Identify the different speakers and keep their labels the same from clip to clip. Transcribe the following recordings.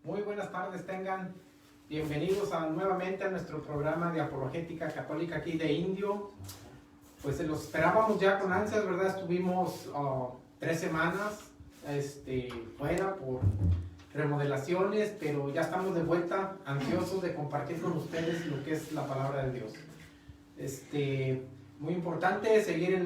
Speaker 1: Muy buenas tardes tengan. Bienvenidos nuevamente a nuestro programa de apologética católica aquí de Indio. Pues los esperábamos ya con ansias, ¿verdad? Estuvimos 3 semanas fuera por remodelaciones, pero ya estamos de vuelta, ansiosos de compartir con ustedes lo que es la palabra de Dios. Muy importante seguir en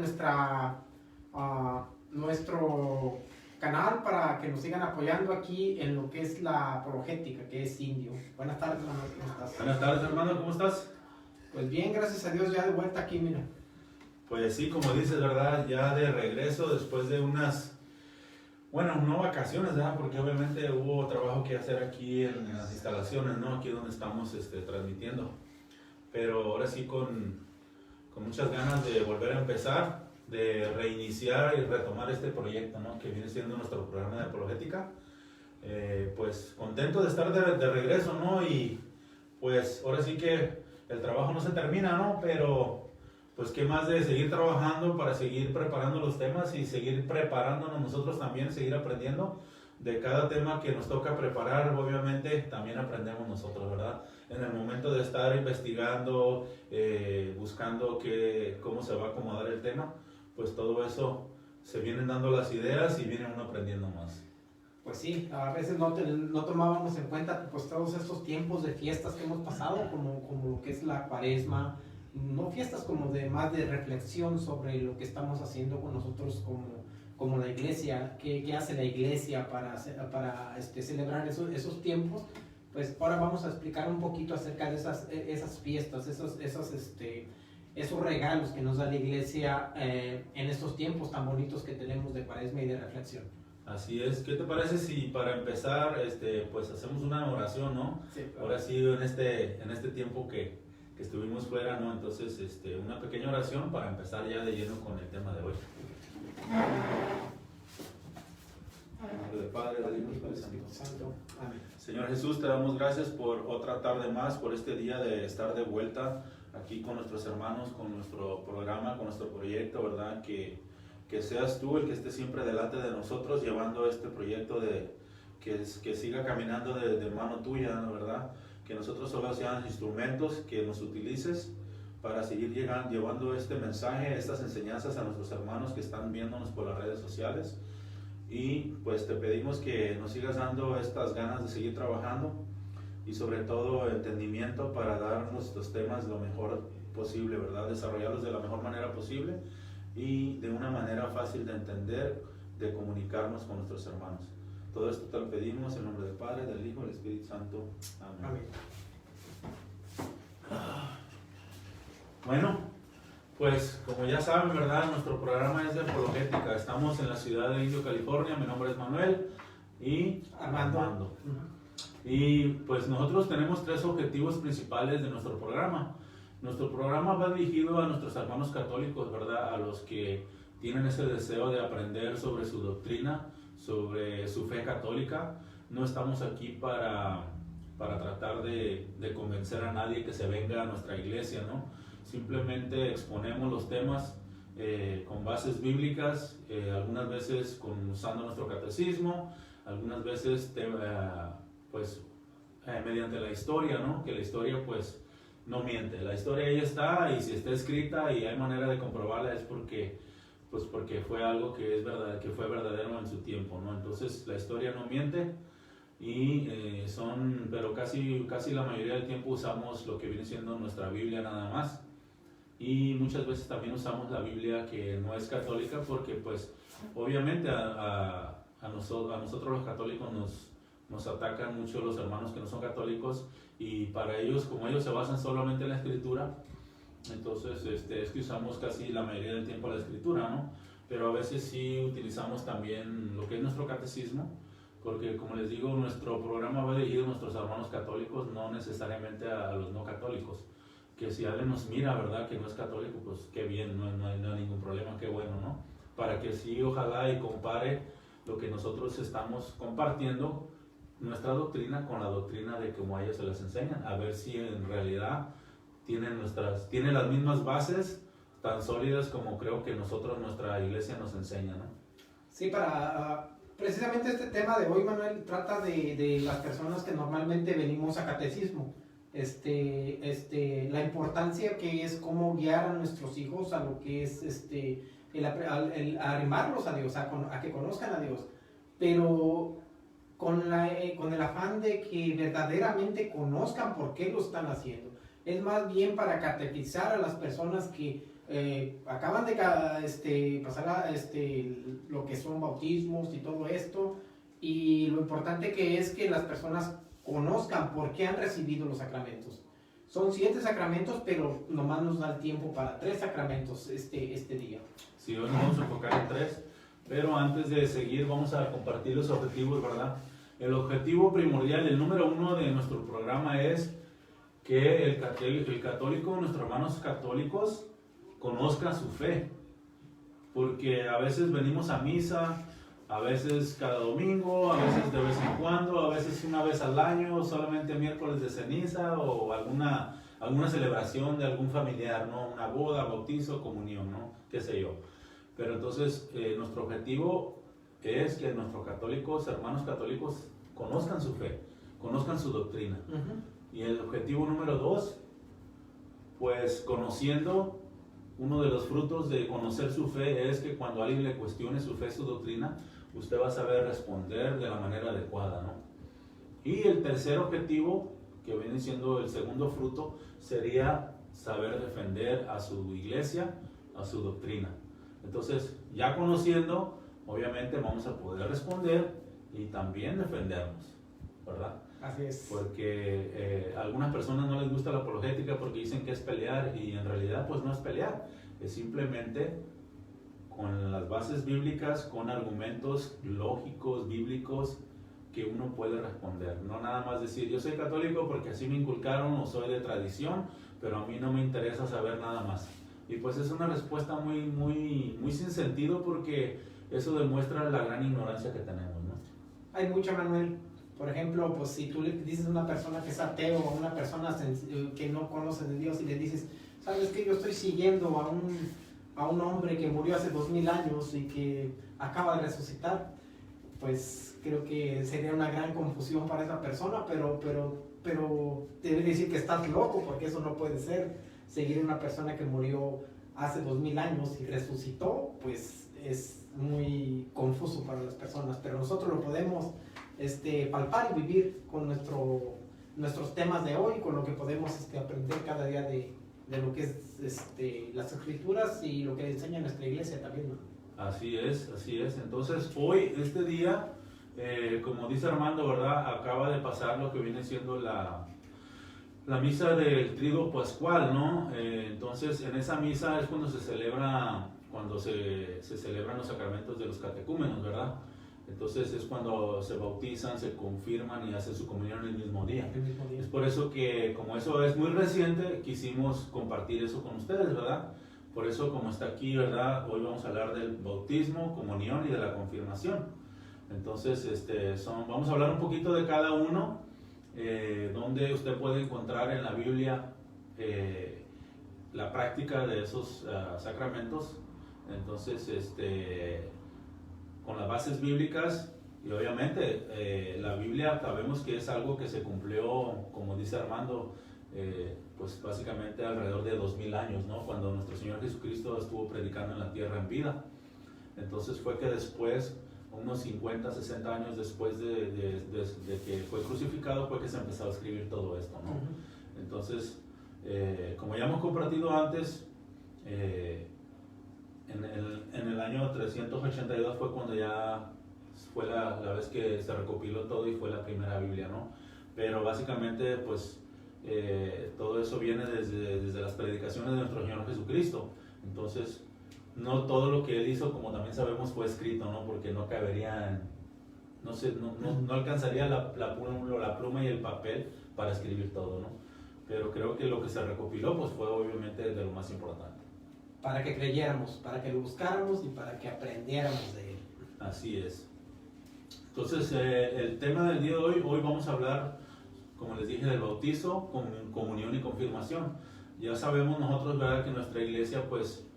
Speaker 1: nuestro canal para que nos sigan apoyando aquí en lo que es la apologética, que es Indio. Buenas tardes, hermano, ¿cómo estás?
Speaker 2: Buenas tardes, hermano, ¿cómo estás?
Speaker 1: Pues bien, gracias a Dios, ya de vuelta aquí, mira.
Speaker 2: Pues sí, como dices, ¿verdad? Ya de regreso después de unas, bueno, no vacaciones, ¿verdad? Porque obviamente hubo trabajo que hacer aquí en las instalaciones, ¿no? Aquí donde estamos transmitiendo. Pero ahora sí con muchas ganas de volver a empezar, de reiniciar y retomar este proyecto, ¿no? Que viene siendo nuestro programa de apologética. Pues contento de estar de regreso, ¿no? Y pues ahora sí que el trabajo no se termina, ¿no? Pero pues qué más de seguir trabajando para seguir preparando los temas y seguir preparándonos nosotros también, seguir aprendiendo de cada tema que nos toca preparar. Obviamente también aprendemos nosotros, ¿verdad? En el momento de estar investigando, buscando cómo se va a acomodar el tema, pues todo eso se vienen dando las ideas y viene uno aprendiendo más.
Speaker 1: Pues sí, a veces no tomábamos en cuenta pues todos estos tiempos de fiestas que hemos pasado, como lo que es la Cuaresma, no fiestas como más de reflexión sobre lo que estamos haciendo con nosotros como la iglesia, qué hace la iglesia para celebrar esos tiempos. Pues ahora vamos a explicar un poquito acerca de esas fiestas, esos regalos que nos da la iglesia en estos tiempos tan bonitos que tenemos de Cuaresma y de reflexión.
Speaker 2: Así es. ¿Qué te parece si para empezar pues hacemos una oración, ¿no?
Speaker 1: Sí, claro.
Speaker 2: Ahora sí, en este tiempo que estuvimos fuera, ¿no? Entonces, una pequeña oración para empezar ya de lleno con el tema de hoy. En nombre del Padre, del Hijo y del Espíritu
Speaker 1: Santo. Amén.
Speaker 2: Señor Jesús, te damos gracias por otra tarde más, por este día de estar de vuelta aquí con nuestros hermanos, con nuestro programa, con nuestro proyecto, ¿verdad? Que seas tú el que esté siempre delante de nosotros llevando este proyecto que siga caminando de mano tuya, ¿verdad? Que nosotros solo seamos instrumentos que nos utilices para seguir llevando este mensaje, estas enseñanzas a nuestros hermanos que están viéndonos por las redes sociales. Y pues te pedimos que nos sigas dando estas ganas de seguir trabajando y sobre todo entendimiento para dar nuestros temas lo mejor posible, ¿verdad? Desarrollarlos de la mejor manera posible y de una manera fácil de entender, de comunicarnos con nuestros hermanos. Todo esto te lo pedimos en nombre del Padre, del Hijo y del Espíritu Santo. Amén.
Speaker 1: Amén.
Speaker 2: Bueno, pues como ya saben, ¿verdad? Nuestro programa es de apologética. Estamos en la ciudad de Indio, California. Mi nombre es Manuel y Armando. Y pues nosotros tenemos 3 objetivos principales de nuestro programa. Nuestro programa va dirigido a nuestros hermanos católicos, ¿verdad? A los que tienen ese deseo de aprender sobre su doctrina, sobre su fe católica. No estamos aquí para tratar de convencer a nadie que se venga a nuestra iglesia, ¿no? Simplemente exponemos los temas con bases bíblicas, algunas veces usando nuestro catecismo, algunas veces mediante la historia, ¿no? Que la historia pues no miente, la historia ahí está y si está escrita y hay manera de comprobarla es porque fue algo que es verdad, que fue verdadero en su tiempo, ¿no? Entonces la historia no miente y pero casi la mayoría del tiempo usamos lo que viene siendo nuestra Biblia nada más. Y muchas veces también usamos la Biblia que no es católica porque pues obviamente a nosotros los católicos nos atacan mucho los hermanos que no son católicos y para ellos, como ellos se basan solamente en la escritura, entonces es que usamos casi la mayoría del tiempo la escritura, ¿no? Pero a veces sí utilizamos también lo que es nuestro catecismo, porque como les digo, nuestro programa va dirigido a nuestros hermanos católicos, no necesariamente a los no católicos. Que si alguien nos mira, ¿verdad? Que no es católico, pues qué bien, no hay ningún problema, qué bueno, ¿no? Para que sí, ojalá y compare lo que nosotros estamos compartiendo, nuestra doctrina, con la doctrina de cómo a ellos se les enseñan, a ver si en realidad tienen las mismas bases tan sólidas como creo que nuestra iglesia nos enseña, ¿no?
Speaker 1: Sí, para Precisamente este tema de hoy, Manuel, trata de las personas que normalmente venimos a catecismo. La importancia que es cómo guiar a nuestros hijos a lo que es el arrimarlos a Dios, a que conozcan a Dios, pero con el afán de que verdaderamente conozcan por qué lo están haciendo. Es más bien para catequizar a las personas que acaban de pasar a lo que son bautismos y todo esto, y lo importante que es que las personas conozcan por qué han recibido los sacramentos. Son 7 sacramentos, pero nomás nos da el tiempo para 3 sacramentos este día.
Speaker 2: Sí, hoy nos vamos a enfocar en 3, pero antes de seguir vamos a compartir los objetivos, ¿verdad? El objetivo primordial, el número 1 de nuestro programa es que el católico, nuestros hermanos católicos, conozcan su fe, porque a veces venimos a misa, a veces cada domingo, a veces de vez en cuando, a veces una vez al año, solamente miércoles de ceniza o alguna celebración de algún familiar, ¿no? Una boda, bautizo, comunión, ¿no? Qué sé yo. Pero entonces nuestro objetivo es que nuestros hermanos católicos, conozcan su fe, conozcan su doctrina. Uh-huh. Y el objetivo número 2, pues conociendo, uno de los frutos de conocer su fe es que cuando alguien le cuestione su fe, su doctrina, usted va a saber responder de la manera adecuada, ¿no? Y el tercer objetivo, que viene siendo el segundo fruto, sería saber defender a su iglesia, a su doctrina. Entonces, ya conociendo, obviamente vamos a poder responder y también defendernos, ¿verdad?
Speaker 1: Así es.
Speaker 2: Porque a algunas personas no les gusta la apologética porque dicen que es pelear, y en realidad pues no es pelear, es simplemente con las bases bíblicas, con argumentos lógicos, bíblicos, que uno puede responder. No nada más decir, yo soy católico porque así me inculcaron, o soy de tradición, pero a mí no me interesa saber nada más. Y pues es una respuesta muy sin sentido, porque eso demuestra la gran ignorancia que tenemos, ¿no?
Speaker 1: Hay mucha, Manuel. Por ejemplo, pues si tú le dices a una persona que es ateo, o a una persona que no conoce de Dios, y le dices, ¿sabes qué? Yo estoy siguiendo a un hombre que murió hace 2000 años y que acaba de resucitar, pues creo que sería una gran confusión para esa persona, pero debe decir que estás loco, porque eso no puede ser. Seguir a una persona que murió hace 2000 años y resucitó, pues es muy confuso para las personas, pero nosotros lo podemos palpar y vivir con nuestros temas de hoy, con lo que podemos aprender cada día de lo que es las escrituras y lo que enseña nuestra iglesia también, ¿no?
Speaker 2: Así es. Entonces hoy, este día, como dice Armando, ¿verdad? Acaba de pasar lo que viene siendo la misa del Triduo Pascual, ¿no? Entonces en esa misa es cuando se celebran los sacramentos de los catecúmenos, ¿verdad? Entonces es cuando se bautizan, se confirman y hacen su comunión el mismo día. Es por eso que, como eso es muy reciente, quisimos compartir eso con ustedes, ¿verdad? Por eso, como está aquí, ¿verdad? Hoy vamos a hablar del bautismo, comunión y de la confirmación. Entonces, vamos a hablar un poquito de cada uno, donde usted puede encontrar en la Biblia la práctica de esos sacramentos. Entonces, con las bases bíblicas, y obviamente la Biblia sabemos que es algo que se cumplió, como dice Armando, pues básicamente alrededor de 2000 años, ¿no? Cuando nuestro Señor Jesucristo estuvo predicando en la tierra en vida. Entonces fue que después, unos 50, 60 años después de que fue crucificado, fue que se empezó a escribir todo esto, ¿no? Uh-huh. Entonces, como ya hemos compartido antes, en el año 382 fue cuando ya fue la vez que se recopiló todo y fue la primera Biblia, ¿no? Pero básicamente, pues, todo eso viene desde las predicaciones de nuestro Señor Jesucristo. Entonces, no todo lo que Él hizo, como también sabemos, fue escrito, ¿no? Porque no cabería, no alcanzaría la pluma y el papel para escribir todo, ¿no? Pero creo que lo que se recopiló, pues, fue obviamente de lo más importante.
Speaker 1: Para que creyéramos, para que lo buscáramos y para que aprendiéramos de Él.
Speaker 2: Así es. Entonces, el tema del día de hoy vamos a hablar, como les dije, del bautizo, comunión y confirmación. Ya sabemos nosotros, ¿verdad?, que en nuestra iglesia, pues,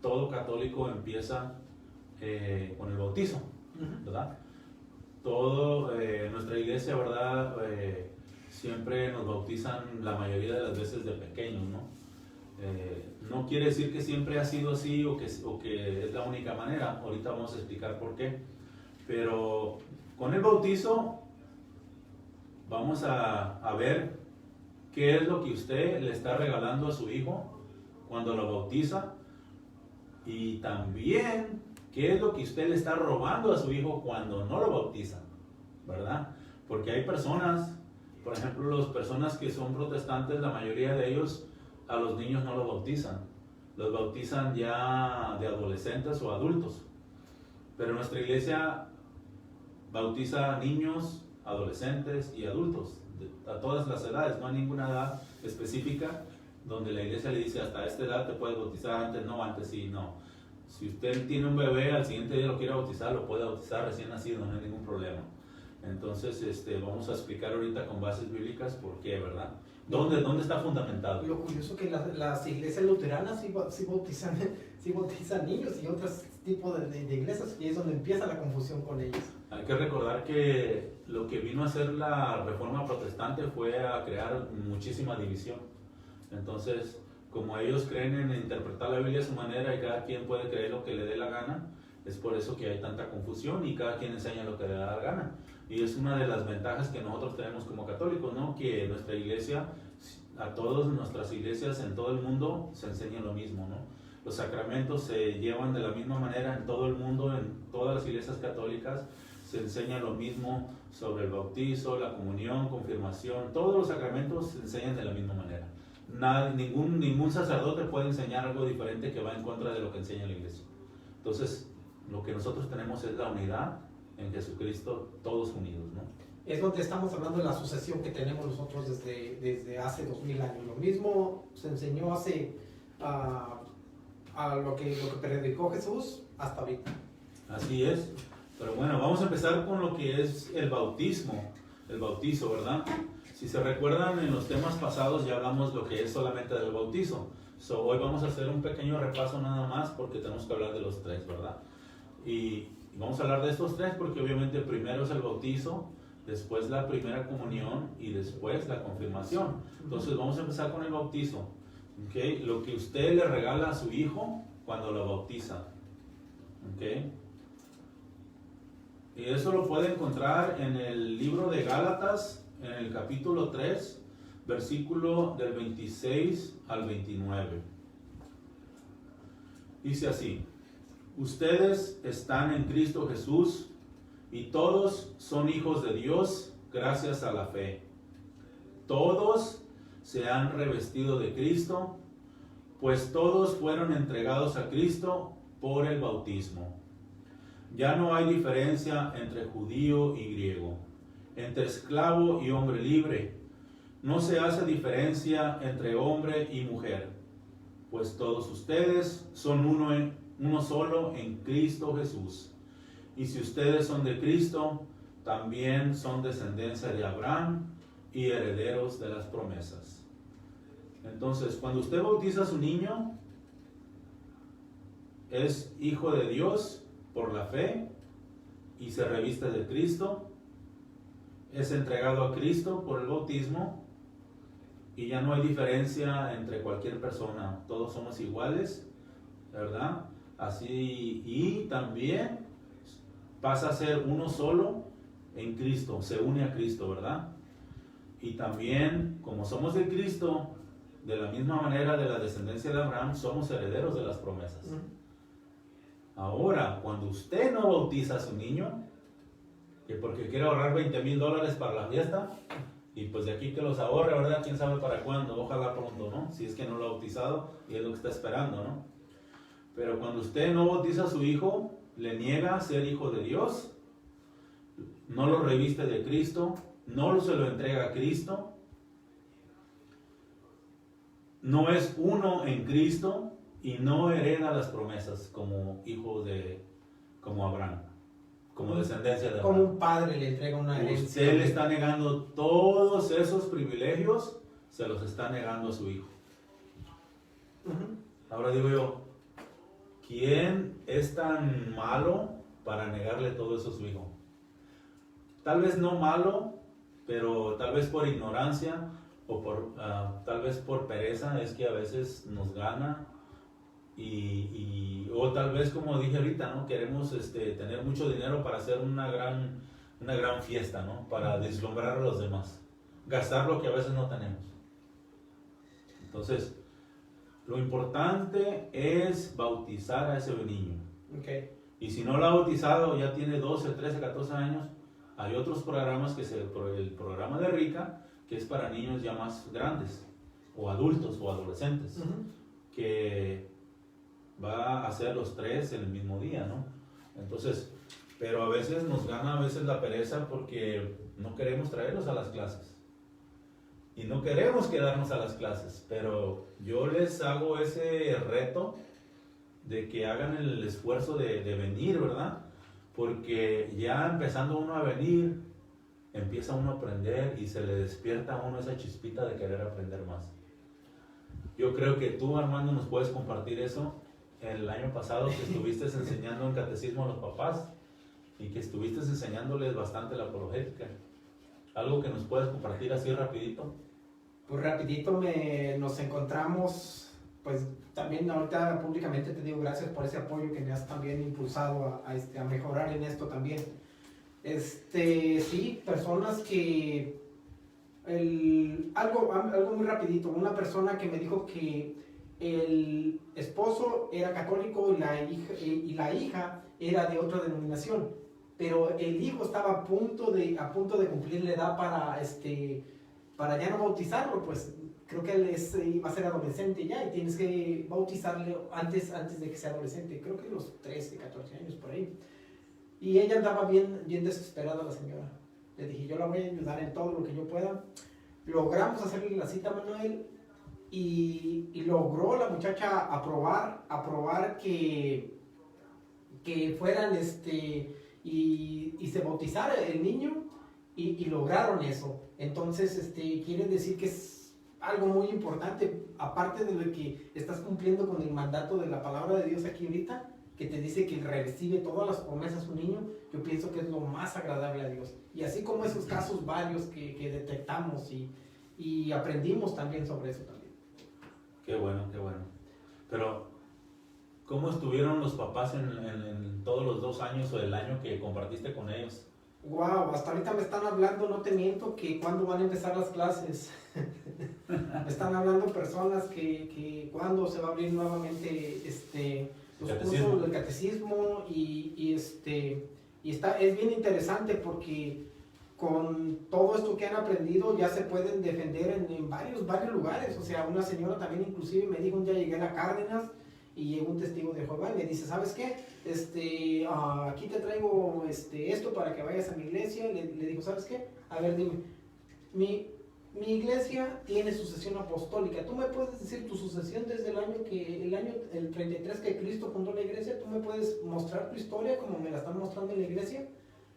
Speaker 2: todo católico empieza con el bautizo,
Speaker 1: Ujú.
Speaker 2: ¿verdad? Todo, nuestra iglesia, ¿verdad? Siempre nos bautizan la mayoría de las veces de pequeños, ¿no? No quiere decir que siempre ha sido así o que es la única manera. Ahorita vamos a explicar por qué. Pero con el bautizo vamos a ver qué es lo que usted le está regalando a su hijo cuando lo bautiza, y también qué es lo que usted le está robando a su hijo cuando no lo bautiza, ¿verdad? Porque hay personas, por ejemplo, las personas que son protestantes, la mayoría de ellos a los niños no los bautizan ya de adolescentes o adultos. Pero nuestra iglesia bautiza a niños, adolescentes y adultos, a todas las edades. No hay ninguna edad específica donde la iglesia le dice hasta esta edad te puedes bautizar, antes no, antes sí, no. Si usted tiene un bebé, al siguiente día lo quiere bautizar, lo puede bautizar recién nacido, no hay ningún problema. Entonces vamos a explicar ahorita con bases bíblicas por qué, ¿verdad? ¿Dónde está fundamentado?
Speaker 1: Lo curioso es que las iglesias luteranas sí bautizan niños y otros tipos de iglesias, y es donde empieza la confusión con ellos.
Speaker 2: Hay que recordar que lo que vino a hacer la reforma protestante fue a crear muchísima división. Entonces, como ellos creen en interpretar la Biblia a su manera y cada quien puede creer lo que le dé la gana, es por eso que hay tanta confusión y cada quien enseña lo que le da la gana. Y es una de las ventajas que nosotros tenemos como católicos, ¿no? Que nuestra iglesia, a todas nuestras iglesias en todo el mundo se enseña lo mismo, ¿no? Los sacramentos se llevan de la misma manera en todo el mundo, en todas las iglesias católicas se enseña lo mismo sobre el bautizo, la comunión, confirmación, todos los sacramentos se enseñan de la misma manera. Ningún sacerdote puede enseñar algo diferente que va en contra de lo que enseña la iglesia. Entonces, lo que nosotros tenemos es la unidad en Jesucristo, todos unidos, ¿no?
Speaker 1: Es donde estamos hablando de la sucesión que tenemos nosotros desde hace 2000 años. Lo mismo se enseñó a lo que predicó Jesús hasta ahorita.
Speaker 2: Así es. Pero bueno, vamos a empezar con lo que es el bautismo, el bautizo, ¿verdad? Si se recuerdan, en los temas pasados ya hablamos lo que es solamente del bautizo. Hoy vamos a hacer un pequeño repaso nada más porque tenemos que hablar de los tres, ¿verdad? Y vamos a hablar de estos tres porque obviamente primero es el bautizo, después la primera comunión y después la confirmación. Entonces vamos a empezar con el bautizo, ¿okay? Lo que usted le regala a su hijo cuando lo bautiza, ¿okay? Y eso lo puede encontrar en el libro de Gálatas, en el capítulo 3, versículo del 26 al 29. Dice así: ustedes están en Cristo Jesús y todos son hijos de Dios gracias a la fe. Todos se han revestido de Cristo, pues todos fueron entregados a Cristo por el bautismo. Ya no hay diferencia entre judío y griego, entre esclavo y hombre libre. No se hace diferencia entre hombre y mujer, pues todos ustedes son uno solo en Cristo Jesús. Y si ustedes son de Cristo, también son descendencia de Abraham y herederos de las promesas. Entonces, cuando usted bautiza a su niño, es hijo de Dios por la fe y se reviste de Cristo, es entregado a Cristo por el bautismo y ya no hay diferencia entre cualquier persona, todos somos iguales, ¿verdad? Así, y también pasa a ser uno solo en Cristo, se une a Cristo, ¿verdad? Y también, como somos de Cristo, de la misma manera de la descendencia de Abraham, somos herederos de las promesas. Ahora, cuando usted no bautiza a su niño, que porque quiere ahorrar $20,000 para la fiesta, y pues de aquí que los ahorre, ¿verdad? ¿Quién sabe para cuándo? Ojalá pronto, ¿no? Si es que no lo ha bautizado y es lo que está esperando, ¿no? Pero cuando usted no bautiza a su hijo, le niega ser hijo de Dios, no lo reviste de Cristo, no se lo entrega a Cristo, no es uno en Cristo y no hereda las promesas como hijo como Abraham, como descendencia de Abraham.
Speaker 1: Como un padre le entrega una herencia.
Speaker 2: Usted le está negando todos esos privilegios, se los está negando a su hijo. Ahora digo yo, ¿quién es tan malo para negarle todo eso a su hijo? Tal vez no malo, pero tal vez por ignorancia o por tal vez por pereza es que a veces nos gana o tal vez, como dije ahorita, ¿no? Queremos tener mucho dinero para hacer una gran fiesta, ¿no? Para deslumbrar a los demás, gastar lo que a veces no tenemos. Entonces, lo importante es bautizar a ese niño.
Speaker 1: Okay.
Speaker 2: Y si no lo ha bautizado, ya tiene 12, 13, 14 años, hay otros programas, que es el programa de Rica, que es para niños ya más grandes, o adultos, o adolescentes, que va a hacer los 3 en el mismo día, ¿no? Entonces, pero a veces nos gana a veces la pereza porque no queremos traerlos a las clases. Y no queremos quedarnos a las clases, pero yo les hago ese reto de que hagan el esfuerzo de venir, ¿verdad? Porque ya empezando uno a venir, empieza uno a aprender y se le despierta a uno esa chispita de querer aprender más. Yo creo que tú, Armando, nos puedes compartir eso. El año pasado que estuviste enseñando un catecismo a los papás y que estuviste enseñándoles bastante la apologética. ¿Algo que nos puedes compartir así rapidito?
Speaker 1: Pues rapidito nos encontramos, pues también ahorita públicamente te digo gracias por ese apoyo que me has también impulsado a mejorar en esto también. Sí, personas que, algo muy rapidito, una persona que me dijo que el esposo era católico y la hija era de otra denominación, pero el hijo estaba a punto de cumplir la edad para ya no bautizarlo, pues creo que él va a ser adolescente ya y tienes que bautizarle antes de que sea adolescente, creo que los 13, 14 años por ahí. Y ella andaba bien desesperada, la señora. Le dije, yo la voy a ayudar en todo lo que yo pueda. Logramos hacerle la cita a Manuel y logró la muchacha aprobar que fueran y se bautizara el niño y lograron eso. Entonces, quiere decir que es algo muy importante, aparte de lo que estás cumpliendo con el mandato de la palabra de Dios aquí ahorita, que te dice que recibe todas las promesas un niño, yo pienso que es lo más agradable a Dios. Y así como esos casos varios que detectamos y aprendimos también sobre eso también.
Speaker 2: Qué bueno, qué bueno. Pero, ¿cómo estuvieron los papás en todos los 2 años o el año que compartiste con ellos?
Speaker 1: Wow, hasta ahorita me están hablando, no te miento, que cuándo van a empezar las clases. Me están hablando personas que cuándo se va a abrir nuevamente los cursos del catecismo y es bien interesante porque con todo esto que han aprendido ya se pueden defender en varios lugares. O sea, una señora también inclusive me dijo un día llegué a la Cárdenas y llegó un testigo de Jehová y me dice, ¿sabes qué? Aquí te traigo esto para que vayas a mi iglesia. Le digo, ¿sabes qué? A ver, dime, mi iglesia tiene sucesión apostólica. ¿Tú me puedes decir tu sucesión desde el 33 que Cristo fundó la iglesia? ¿Tú me puedes mostrar tu historia como me la están mostrando en la iglesia?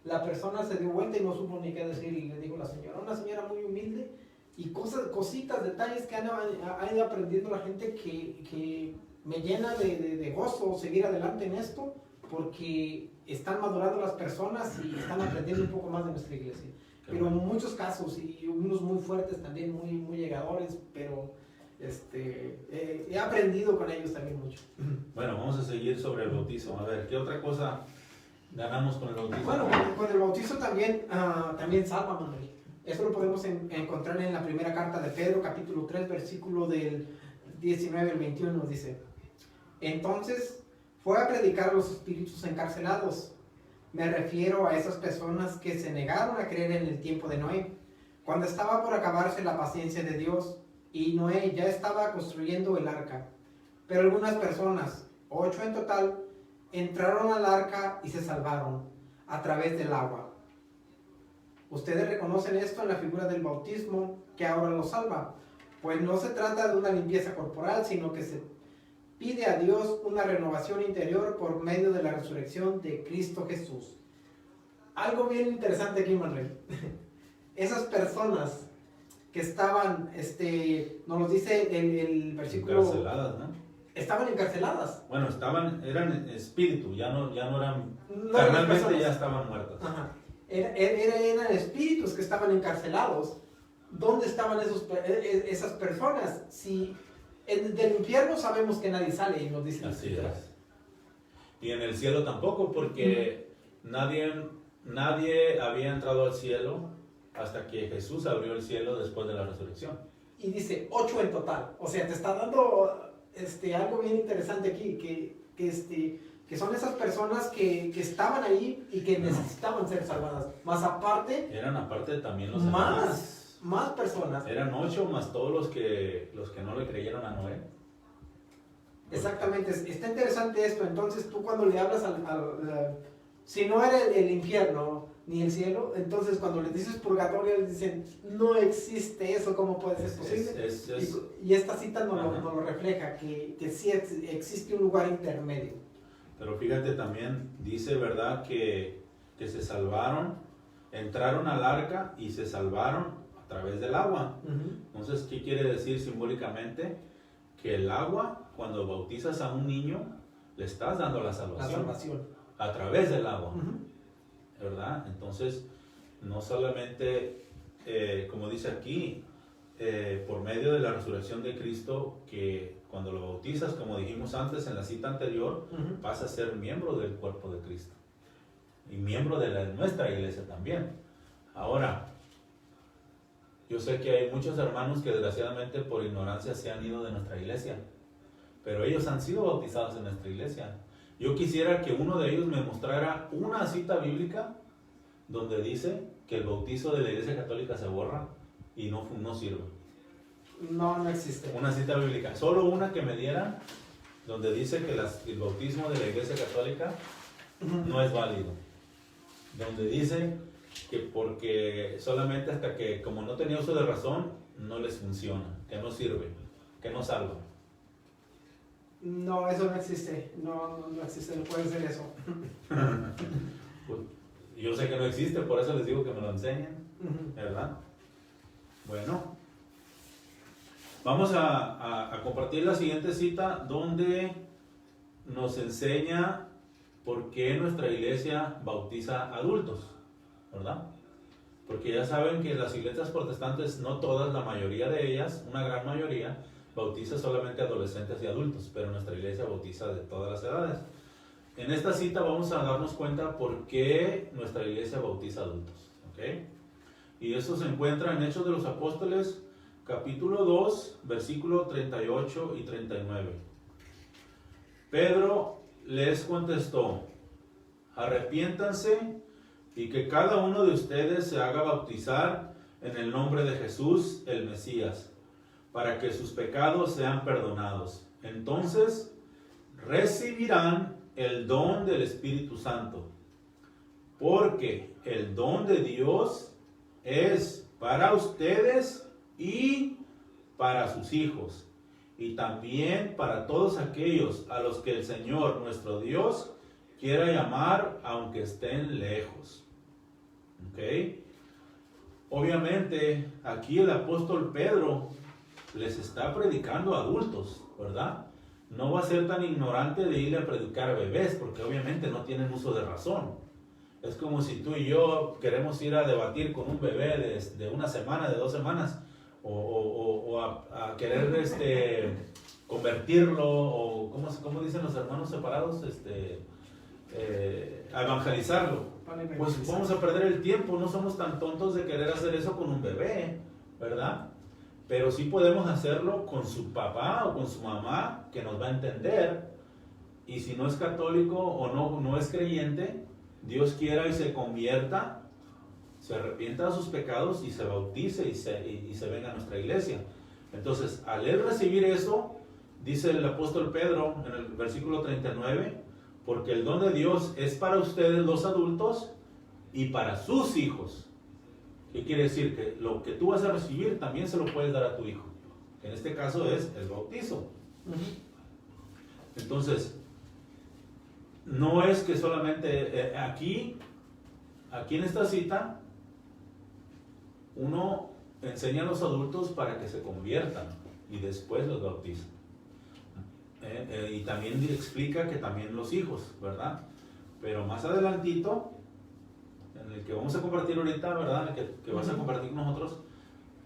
Speaker 1: La persona se dio vuelta y no supo ni qué decir y le digo a la señora, una señora muy humilde y cositas, detalles que ha ido aprendiendo la gente que me llena de gozo seguir adelante en esto porque están madurando las personas y están aprendiendo un poco más de nuestra iglesia. Pero en muchos casos, y unos muy fuertes también, muy llegadores, pero he aprendido con ellos también mucho.
Speaker 2: Bueno, vamos a seguir sobre el bautizo. A ver, ¿qué otra cosa ganamos con el bautizo?
Speaker 1: Bueno, con el bautizo también salva, Manuel. Eso lo podemos encontrar en la primera carta de Pedro, capítulo 3, versículo del 19 al 21, dice: Entonces fue a predicar a los espíritus encarcelados. Me refiero a esas personas que se negaron a creer en el tiempo de Noé, cuando estaba por acabarse la paciencia de Dios y Noé ya estaba construyendo el arca. Pero algunas personas, 8 en total, entraron al arca y se salvaron a través del agua. Ustedes reconocen esto en la figura del bautismo que ahora los salva, pues no se trata de una limpieza corporal, sino que se pide a Dios una renovación interior por medio de la resurrección de Cristo Jesús. Algo bien interesante aquí, Manuel. Esas personas que estaban, nos lo dice el versículo...
Speaker 2: Encarceladas, ¿no?
Speaker 1: estaban encarceladas.
Speaker 2: Bueno, eran espíritu, ya no eran,
Speaker 1: No eran
Speaker 2: carnalmente
Speaker 1: personas.
Speaker 2: ya estaban muertas.
Speaker 1: Ajá. Eran espíritus que estaban encarcelados. ¿Dónde estaban esas personas? Si del infierno sabemos que nadie sale y nos dice.
Speaker 2: Así es. Y en el cielo tampoco, porque nadie había entrado al cielo hasta que Jesús abrió el cielo después de la resurrección.
Speaker 1: Y dice 8 en total. O sea, te está dando algo bien interesante aquí, que son esas personas que estaban ahí y que necesitaban ser salvadas. Más aparte,
Speaker 2: Eran aparte también los demás.
Speaker 1: más personas.
Speaker 2: Eran 8 más todos los que no le creyeron a Noé.
Speaker 1: Exactamente, está interesante esto. Entonces tú cuando le hablas si no era el infierno ni el cielo, entonces cuando les dices purgatorio, les dicen, no existe eso, ¿cómo puede ser posible? Y esta cita nos lo refleja, que sí existe un lugar intermedio.
Speaker 2: Pero fíjate también, dice, ¿verdad? Que se salvaron, entraron al arca y se salvaron a través del agua. Entonces, ¿qué quiere decir simbólicamente? Que el agua, cuando bautizas a un niño, le estás dando la salvación. A través del agua. ¿Verdad? Entonces, no solamente, como dice aquí, por medio de la resurrección de Cristo, que cuando lo bautizas, como dijimos antes en la cita anterior, vas a ser miembro del cuerpo de Cristo. Y miembro de nuestra iglesia también. Ahora, yo sé que hay muchos hermanos que desgraciadamente por ignorancia se han ido de nuestra iglesia, pero ellos han sido bautizados en nuestra iglesia. Yo quisiera que uno de ellos me mostrara una cita bíblica donde dice que el bautizo de la iglesia católica se borra y no sirve.
Speaker 1: No existe.
Speaker 2: Una cita bíblica, solo una que me dieran donde dice que el bautismo de la iglesia católica no es válido. Donde dice que porque solamente hasta que como no tenía uso de razón, no les funciona, que no sirve, que no salva.
Speaker 1: No, eso no existe. No existe, no puede ser eso.
Speaker 2: Pues, yo sé que no existe, por eso les digo que me lo enseñen, ¿verdad? Bueno, vamos a compartir la siguiente cita donde nos enseña por qué nuestra iglesia bautiza adultos, ¿verdad? Porque ya saben que las iglesias protestantes, no todas, la mayoría de ellas, una gran mayoría, bautiza solamente adolescentes y adultos, pero nuestra iglesia bautiza de todas las edades. En esta cita vamos a darnos cuenta por qué nuestra iglesia bautiza adultos, ¿ok? Y eso se encuentra en Hechos de los Apóstoles, capítulo 2, versículo 38 y 39. Pedro les contestó: arrepiéntanse y que cada uno de ustedes se haga bautizar en el nombre de Jesús, el Mesías, para que sus pecados sean perdonados. Entonces recibirán el don del Espíritu Santo, porque el don de Dios es para ustedes y para sus hijos, y también para todos aquellos a los que el Señor nuestro Dios quiera llamar, aunque estén lejos. ¿Ok? Obviamente aquí el apóstol Pedro les está predicando a adultos, ¿verdad? No va a ser tan ignorante de ir a predicar a bebés, porque obviamente no tienen uso de razón. Es como si tú y yo queremos ir a debatir con un bebé de una semana, de 2 semanas, o a querer convertirlo, o ¿cómo dicen los hermanos separados? A evangelizarlo. Pues vamos a perder el tiempo, no somos tan tontos de querer hacer eso con un bebé, ¿verdad? Pero sí podemos hacerlo con su papá o con su mamá, que nos va a entender. Y si no es católico o no es creyente, Dios quiera y se convierta, se arrepienta de sus pecados y se bautice y se venga a nuestra iglesia. Entonces, al él recibir eso, dice el apóstol Pedro en el versículo 39, porque el don de Dios es para ustedes los adultos y para sus hijos. ¿Qué quiere decir? Que lo que tú vas a recibir también se lo puedes dar a tu hijo. En este caso es el bautizo. Entonces, no es que solamente aquí en esta cita, uno enseña a los adultos para que se conviertan y después los bautiza. Y también explica que también los hijos, ¿verdad? Pero más adelantito, en el que vamos a compartir ahorita, ¿verdad? En el que vas a compartir con nosotros,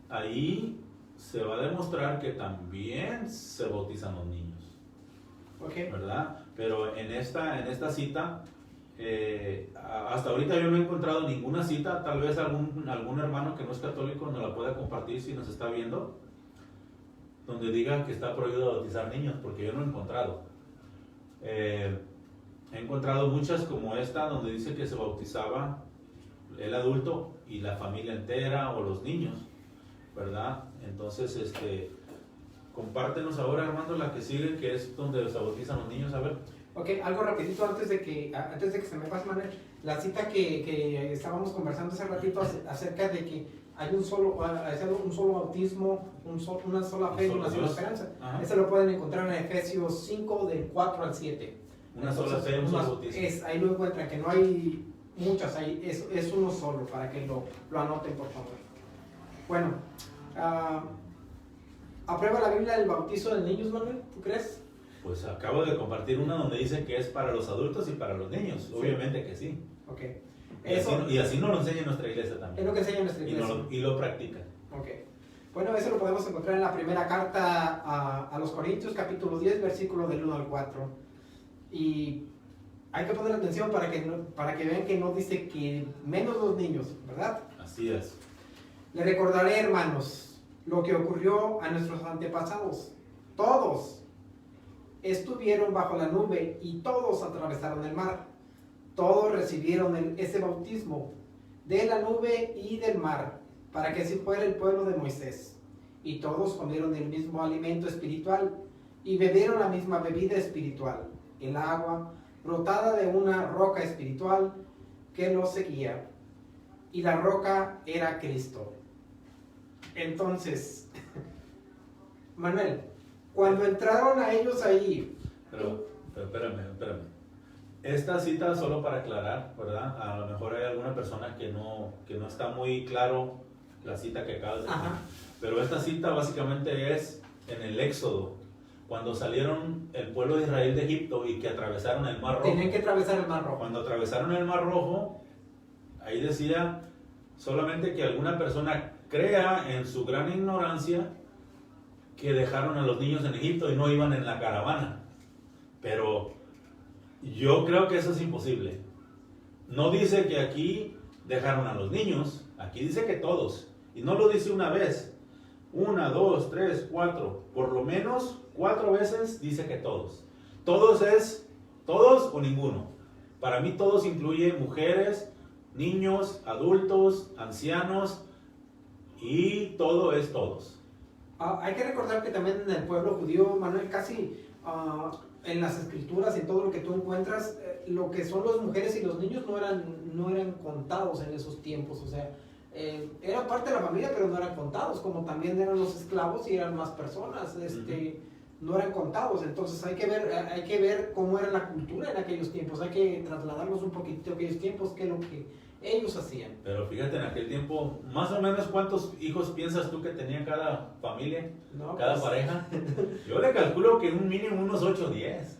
Speaker 2: ahí se va a demostrar que también se bautizan los niños, ¿verdad? Pero en esta cita, hasta ahorita yo no he encontrado ninguna cita, tal vez algún hermano que no es católico nos la pueda compartir si nos está viendo, donde diga que está prohibido bautizar niños, porque yo no he encontrado. He encontrado muchas como esta, donde dice que se bautizaba el adulto y la familia entera o los niños, ¿verdad? Entonces, compártenos ahora, Armando, la que sigue, que es donde se bautizan los niños, a ver.
Speaker 1: Ok, algo rapidito antes de que se me pase, Manuel. La cita que estábamos conversando hace ratito acerca de que hay un solo bautismo, una sola fe y una sola esperanza.
Speaker 2: Ajá.
Speaker 1: Eso lo pueden encontrar en Efesios 5, del 4 al 7.
Speaker 2: Una sola fe, un solo bautismo.
Speaker 1: Ahí lo encuentran, que no hay muchas, es uno solo, para que lo anoten, por favor. Bueno, ¿aprueba la Biblia el bautizo de niños, Manuel? ¿Tú crees?
Speaker 2: Pues acabo de compartir una donde dice que es para los adultos y para los niños. Sí. Obviamente que sí.
Speaker 1: Ok.
Speaker 2: Y así nos lo enseña nuestra iglesia también.
Speaker 1: Es lo que enseña nuestra iglesia.
Speaker 2: Y lo practica.
Speaker 1: Ok. Bueno, eso lo podemos encontrar en la primera carta a los Corintios, capítulo 10, versículo del 1 al 4. Y hay que poner atención para que vean que no dice que menos los niños, ¿verdad?
Speaker 2: Así es.
Speaker 1: Le recordaré, hermanos, lo que ocurrió a nuestros antepasados. Todos estuvieron bajo la nube y todos atravesaron el mar. Todos recibieron ese bautismo de la nube y del mar, para que así fuera el pueblo de Moisés. Y todos comieron el mismo alimento espiritual y bebieron la misma bebida espiritual, el agua brotada de una roca espiritual que los seguía. Y la roca era Cristo. Entonces, Manuel, cuando entraron a ellos ahí...
Speaker 2: Pero espérame. Esta cita, solo para aclarar, ¿verdad? A lo mejor hay alguna persona que no está muy claro la cita que acabas de decir. Pero esta cita básicamente es en el Éxodo, cuando salieron el pueblo de Israel de Egipto y que atravesaron el Mar Rojo.
Speaker 1: Tenían que atravesar el Mar Rojo.
Speaker 2: Cuando atravesaron el Mar Rojo, ahí decía solamente que alguna persona crea en su gran ignorancia que dejaron a los niños en Egipto y no iban en la caravana. Pero yo creo que eso es imposible. No dice que aquí dejaron a los niños, aquí dice que todos. Y no lo dice una vez, 1, 2, 3, 4, por lo menos 4 veces dice que todos. Todos es todos o ninguno. Para mí todos incluye mujeres, niños, adultos, ancianos, y todo es todos.
Speaker 1: Hay que recordar que también en el pueblo judío, Manuel, casi en las escrituras y en todo lo que tú encuentras, lo que son las mujeres y los niños no eran contados en esos tiempos. O sea, eran parte de la familia, pero no eran contados, como también eran los esclavos y eran más personas. No eran contados. Entonces hay que ver cómo era la cultura en aquellos tiempos. Hay que trasladarnos un poquito a aquellos tiempos, qué es lo que ellos hacían.
Speaker 2: Pero fíjate, en aquel tiempo, más o menos, ¿cuántos hijos piensas tú que tenía cada familia, cada pareja? Yo le calculo que un mínimo unos 8 o 10.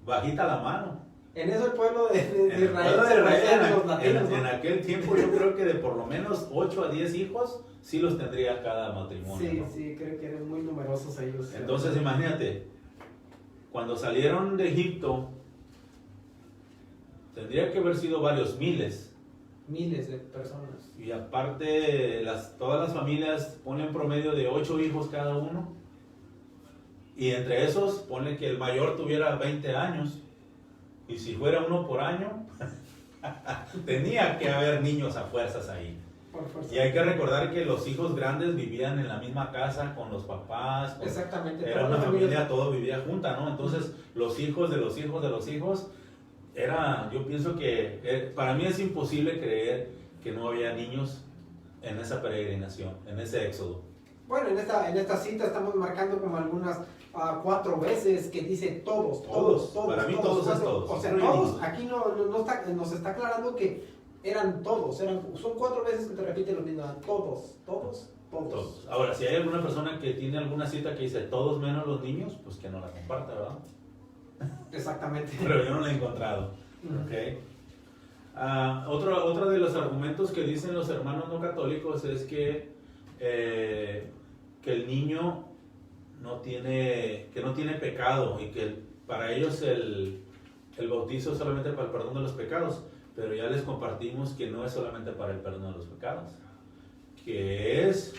Speaker 2: Bajita la mano.
Speaker 1: En eso el pueblo de Israel,
Speaker 2: en aquel tiempo yo creo que de por lo menos 8 a 10 hijos sí los tendría cada matrimonio.
Speaker 1: Sí,
Speaker 2: ¿no?
Speaker 1: sí, creo que eran muy numerosos ellos.
Speaker 2: Entonces imagínate, cuando salieron de Egipto, tendría que haber sido varios miles.
Speaker 1: Miles de personas.
Speaker 2: Y aparte, todas las familias ponen promedio de 8 hijos cada uno. Y entre esos, ponle que el mayor tuviera 20 años. Y si fuera uno por año, tenía que haber niños a fuerzas ahí. Y hay que recordar que los hijos grandes vivían en la misma casa con los papás.
Speaker 1: Exactamente.
Speaker 2: Era una familia, todo vivía junta, ¿no? Entonces, los hijos de los hijos de los hijos, yo pienso que para mí es imposible creer que no había niños en esa peregrinación, en ese éxodo.
Speaker 1: Bueno, en esta cita estamos marcando como algunas 4 veces que dice todos.
Speaker 2: Para mí todos es todos.
Speaker 1: O sea, todos. Aquí nos está aclarando que eran todos, son 4 veces que te repite lo mismo, todos.
Speaker 2: Todos. Ahora, si hay alguna persona que tiene alguna cita que dice todos menos los niños, pues que no la comparta, ¿verdad?
Speaker 1: Exactamente.
Speaker 2: Pero yo no la he encontrado. ¿Okay? Otro de los argumentos que dicen los hermanos no católicos es que el niño no tiene pecado y que para ellos el bautizo es solamente para el perdón de los pecados, pero ya les compartimos que no es solamente para el perdón de los pecados, que es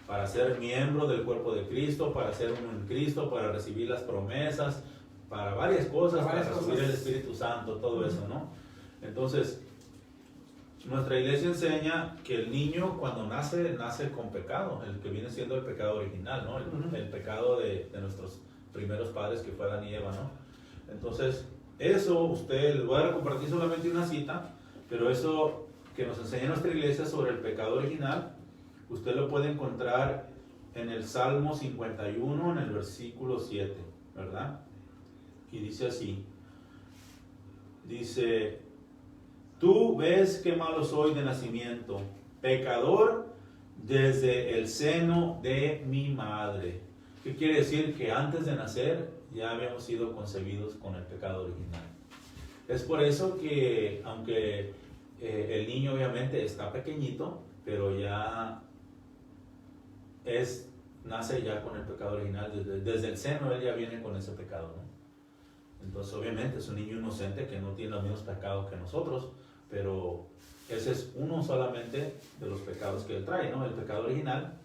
Speaker 2: para ser miembro del cuerpo de Cristo, para ser uno en Cristo, para recibir las promesas, para varias cosas, para recibir el Espíritu Santo, todo eso, ¿no? Entonces, nuestra iglesia enseña que el niño cuando nace con pecado, el que viene siendo el pecado original, ¿no? El pecado de nuestros primeros padres que fue Adán y Eva, ¿no? Entonces, eso usted, les voy a compartir solamente una cita, pero eso que nos enseña nuestra iglesia sobre el pecado original, usted lo puede encontrar en el Salmo 51, en el versículo 7, ¿verdad? Y dice así, dice, tú ves qué malo soy de nacimiento, pecador desde el seno de mi madre. ¿Qué quiere decir? Que antes de nacer ya habíamos sido concebidos con el pecado original. Es por eso que, aunque el niño obviamente está pequeñito, pero ya nace ya con el pecado original, desde el seno él ya viene con ese pecado, ¿no? Entonces obviamente es un niño inocente que no tiene los mismos pecados que nosotros, pero ese es uno solamente de los pecados que él trae, ¿no? El pecado original,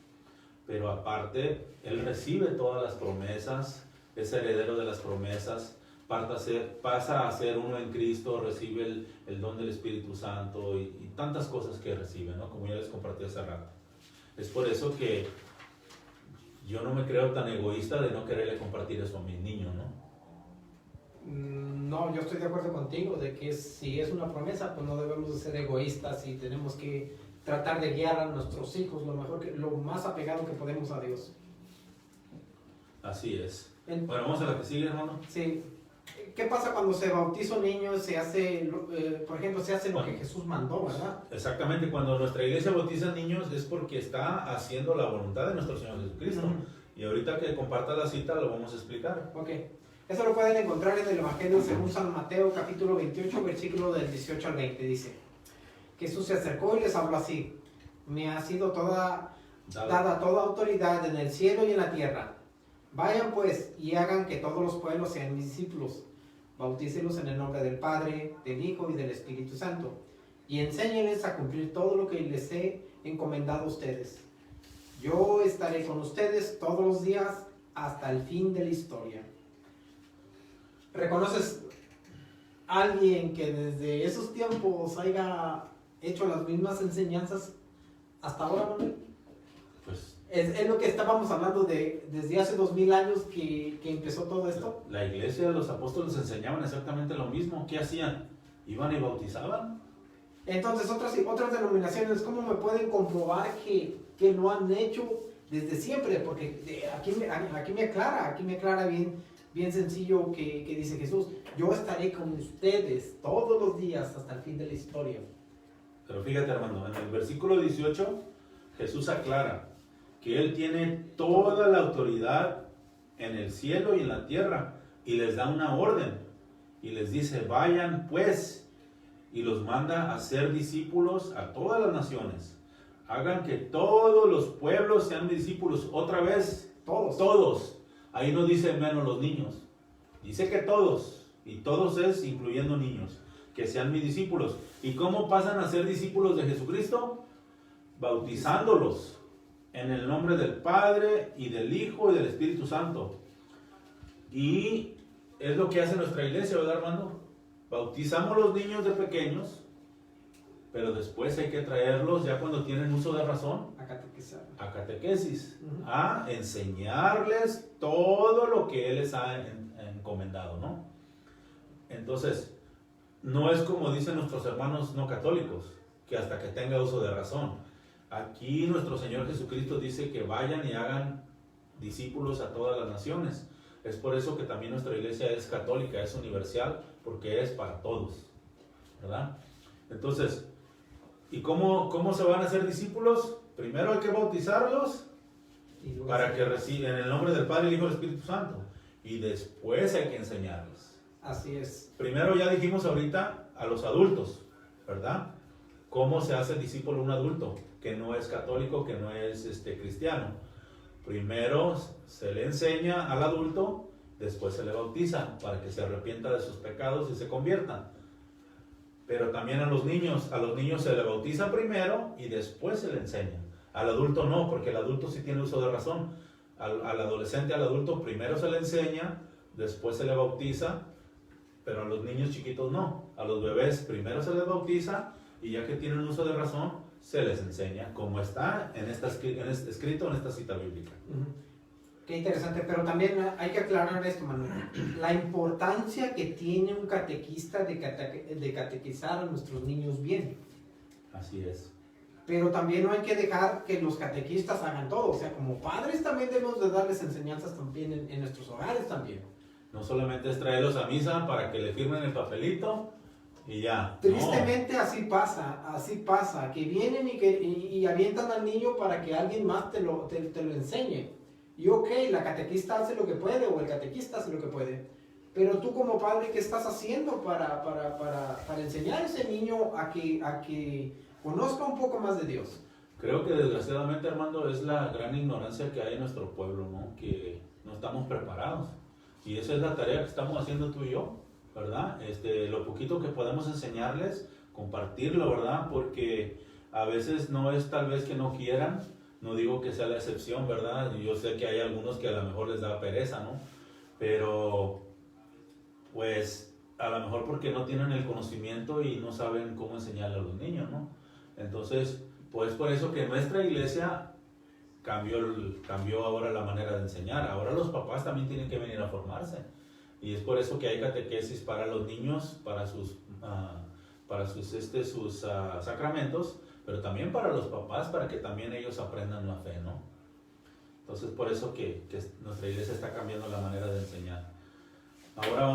Speaker 2: pero aparte él recibe todas las promesas, es heredero de las promesas, pasa a ser uno en Cristo, recibe el don del Espíritu Santo y tantas cosas que recibe, ¿no? Como ya les compartí hace rato. Es por eso que yo no me creo tan egoísta de no quererle compartir eso a mis niños, ¿no?
Speaker 1: No, yo estoy de acuerdo contigo de que si es una promesa, pues no debemos de ser egoístas y tenemos que tratar de guiar a nuestros hijos lo más apegado que podemos a Dios.
Speaker 2: Así es. Bueno, vamos a la que sigue, hermano.
Speaker 1: Sí. ¿Qué pasa cuando se bautiza un niño? Se hace, por ejemplo, se hace lo que Jesús mandó, ¿verdad?
Speaker 2: Exactamente. Cuando nuestra iglesia bautiza niños es porque está haciendo la voluntad de nuestro Señor Jesucristo. Y ahorita que comparta la cita lo vamos a explicar.
Speaker 1: Ok. Eso lo pueden encontrar en el Evangelio según San Mateo, capítulo 28, versículo del 18 al 20. Dice, Jesús se acercó y les habló así. Me ha sido dada toda autoridad en el cielo y en la tierra. Vayan pues y hagan que todos los pueblos sean mis discípulos. Bautícelos en el nombre del Padre, del Hijo y del Espíritu Santo. Y enséñenles a cumplir todo lo que les he encomendado a ustedes. Yo estaré con ustedes todos los días hasta el fin de la historia. ¿Reconoces a alguien que desde esos tiempos haya hecho las mismas enseñanzas hasta ahora, Manuel?
Speaker 2: Pues
Speaker 1: es lo que estábamos hablando desde hace 2000 años que empezó todo esto.
Speaker 2: La iglesia de los apóstoles enseñaban exactamente lo mismo. ¿Qué hacían? ¿Iban y bautizaban?
Speaker 1: Entonces, otras denominaciones, ¿cómo me pueden comprobar que lo han hecho desde siempre? Porque aquí me aclara bien sencillo que dice Jesús, yo estaré con ustedes todos los días hasta el fin de la historia.
Speaker 2: Pero fíjate, hermano, en el versículo 18, Jesús aclara que Él tiene toda la autoridad en el cielo y en la tierra, y les da una orden, y les dice, vayan pues, y los manda a ser discípulos a todas las naciones. Hagan que todos los pueblos sean discípulos, otra vez, todos. Ahí no dice menos los niños, dice que todos, y todos es incluyendo niños, que sean mis discípulos. ¿Y cómo pasan a ser discípulos de Jesucristo? Bautizándolos en el nombre del Padre y del Hijo y del Espíritu Santo. Y es lo que hace nuestra iglesia, ¿verdad, hermano? Bautizamos a los niños de pequeños, pero después hay que traerlos ya cuando tienen uso de razón a catequesis, a enseñarles todo lo que Él les ha encomendado, ¿no? Entonces, no es como dicen nuestros hermanos no católicos, que hasta que tenga uso de razón. Aquí nuestro Señor Jesucristo dice que vayan y hagan discípulos a todas las naciones. Es por eso que también nuestra iglesia es católica, es universal, porque es para todos, ¿verdad? Entonces, ¿Y cómo se van a hacer discípulos? Primero hay que bautizarlos para que reciban en el nombre del Padre, el Hijo y el Espíritu Santo. Y después hay que enseñarles.
Speaker 1: Así es.
Speaker 2: Primero ya dijimos ahorita a los adultos, ¿verdad? ¿Cómo se hace discípulo un adulto que no es católico, que no es cristiano? Primero se le enseña al adulto, después se le bautiza para que se arrepienta de sus pecados y se convierta. Pero también a los niños se le bautiza primero y después se le enseña. Al adulto no, porque el adulto sí tiene uso de razón. Al adolescente, al adulto, primero se le enseña, después se le bautiza, pero a los niños chiquitos no. A los bebés primero se les bautiza y ya que tienen uso de razón, se les enseña, como está escrito en esta cita bíblica.
Speaker 1: Qué interesante, pero también hay que aclarar esto, Manuel. La importancia que tiene un catequista de catequizar a nuestros niños bien.
Speaker 2: Así es.
Speaker 1: Pero también no hay que dejar que los catequistas hagan todo. O sea, como padres también debemos de darles enseñanzas también en nuestros hogares también.
Speaker 2: No solamente es traerlos a misa para que le firmen el papelito y ya.
Speaker 1: Tristemente no. Así pasa, que vienen y avientan al niño para que alguien más te lo enseñe. Y ok, la catequista hace lo que puede o el catequista hace lo que puede. Pero tú como padre, ¿qué estás haciendo para enseñar a ese niño a que conozca un poco más de Dios?
Speaker 2: Creo que desgraciadamente, Armando, es la gran ignorancia que hay en nuestro pueblo, ¿no? Que no estamos preparados. Y esa es la tarea que estamos haciendo tú y yo, ¿verdad? Lo poquito que podemos enseñarles, compartirlo, ¿verdad? Porque a veces no es tal vez que no quieran, no digo que sea la excepción, ¿verdad? Yo sé que hay algunos que a lo mejor les da pereza, ¿no? Pero, pues, a lo mejor porque no tienen el conocimiento y no saben cómo enseñarle a los niños, ¿no? Entonces, pues por eso que nuestra iglesia cambió ahora la manera de enseñar. Ahora los papás también tienen que venir a formarse. Y es por eso que hay catequesis para los niños, para sus sacramentos, pero también para los papás, para que también ellos aprendan la fe, ¿no? Entonces, por eso que nuestra iglesia está cambiando la manera de enseñar. Ahora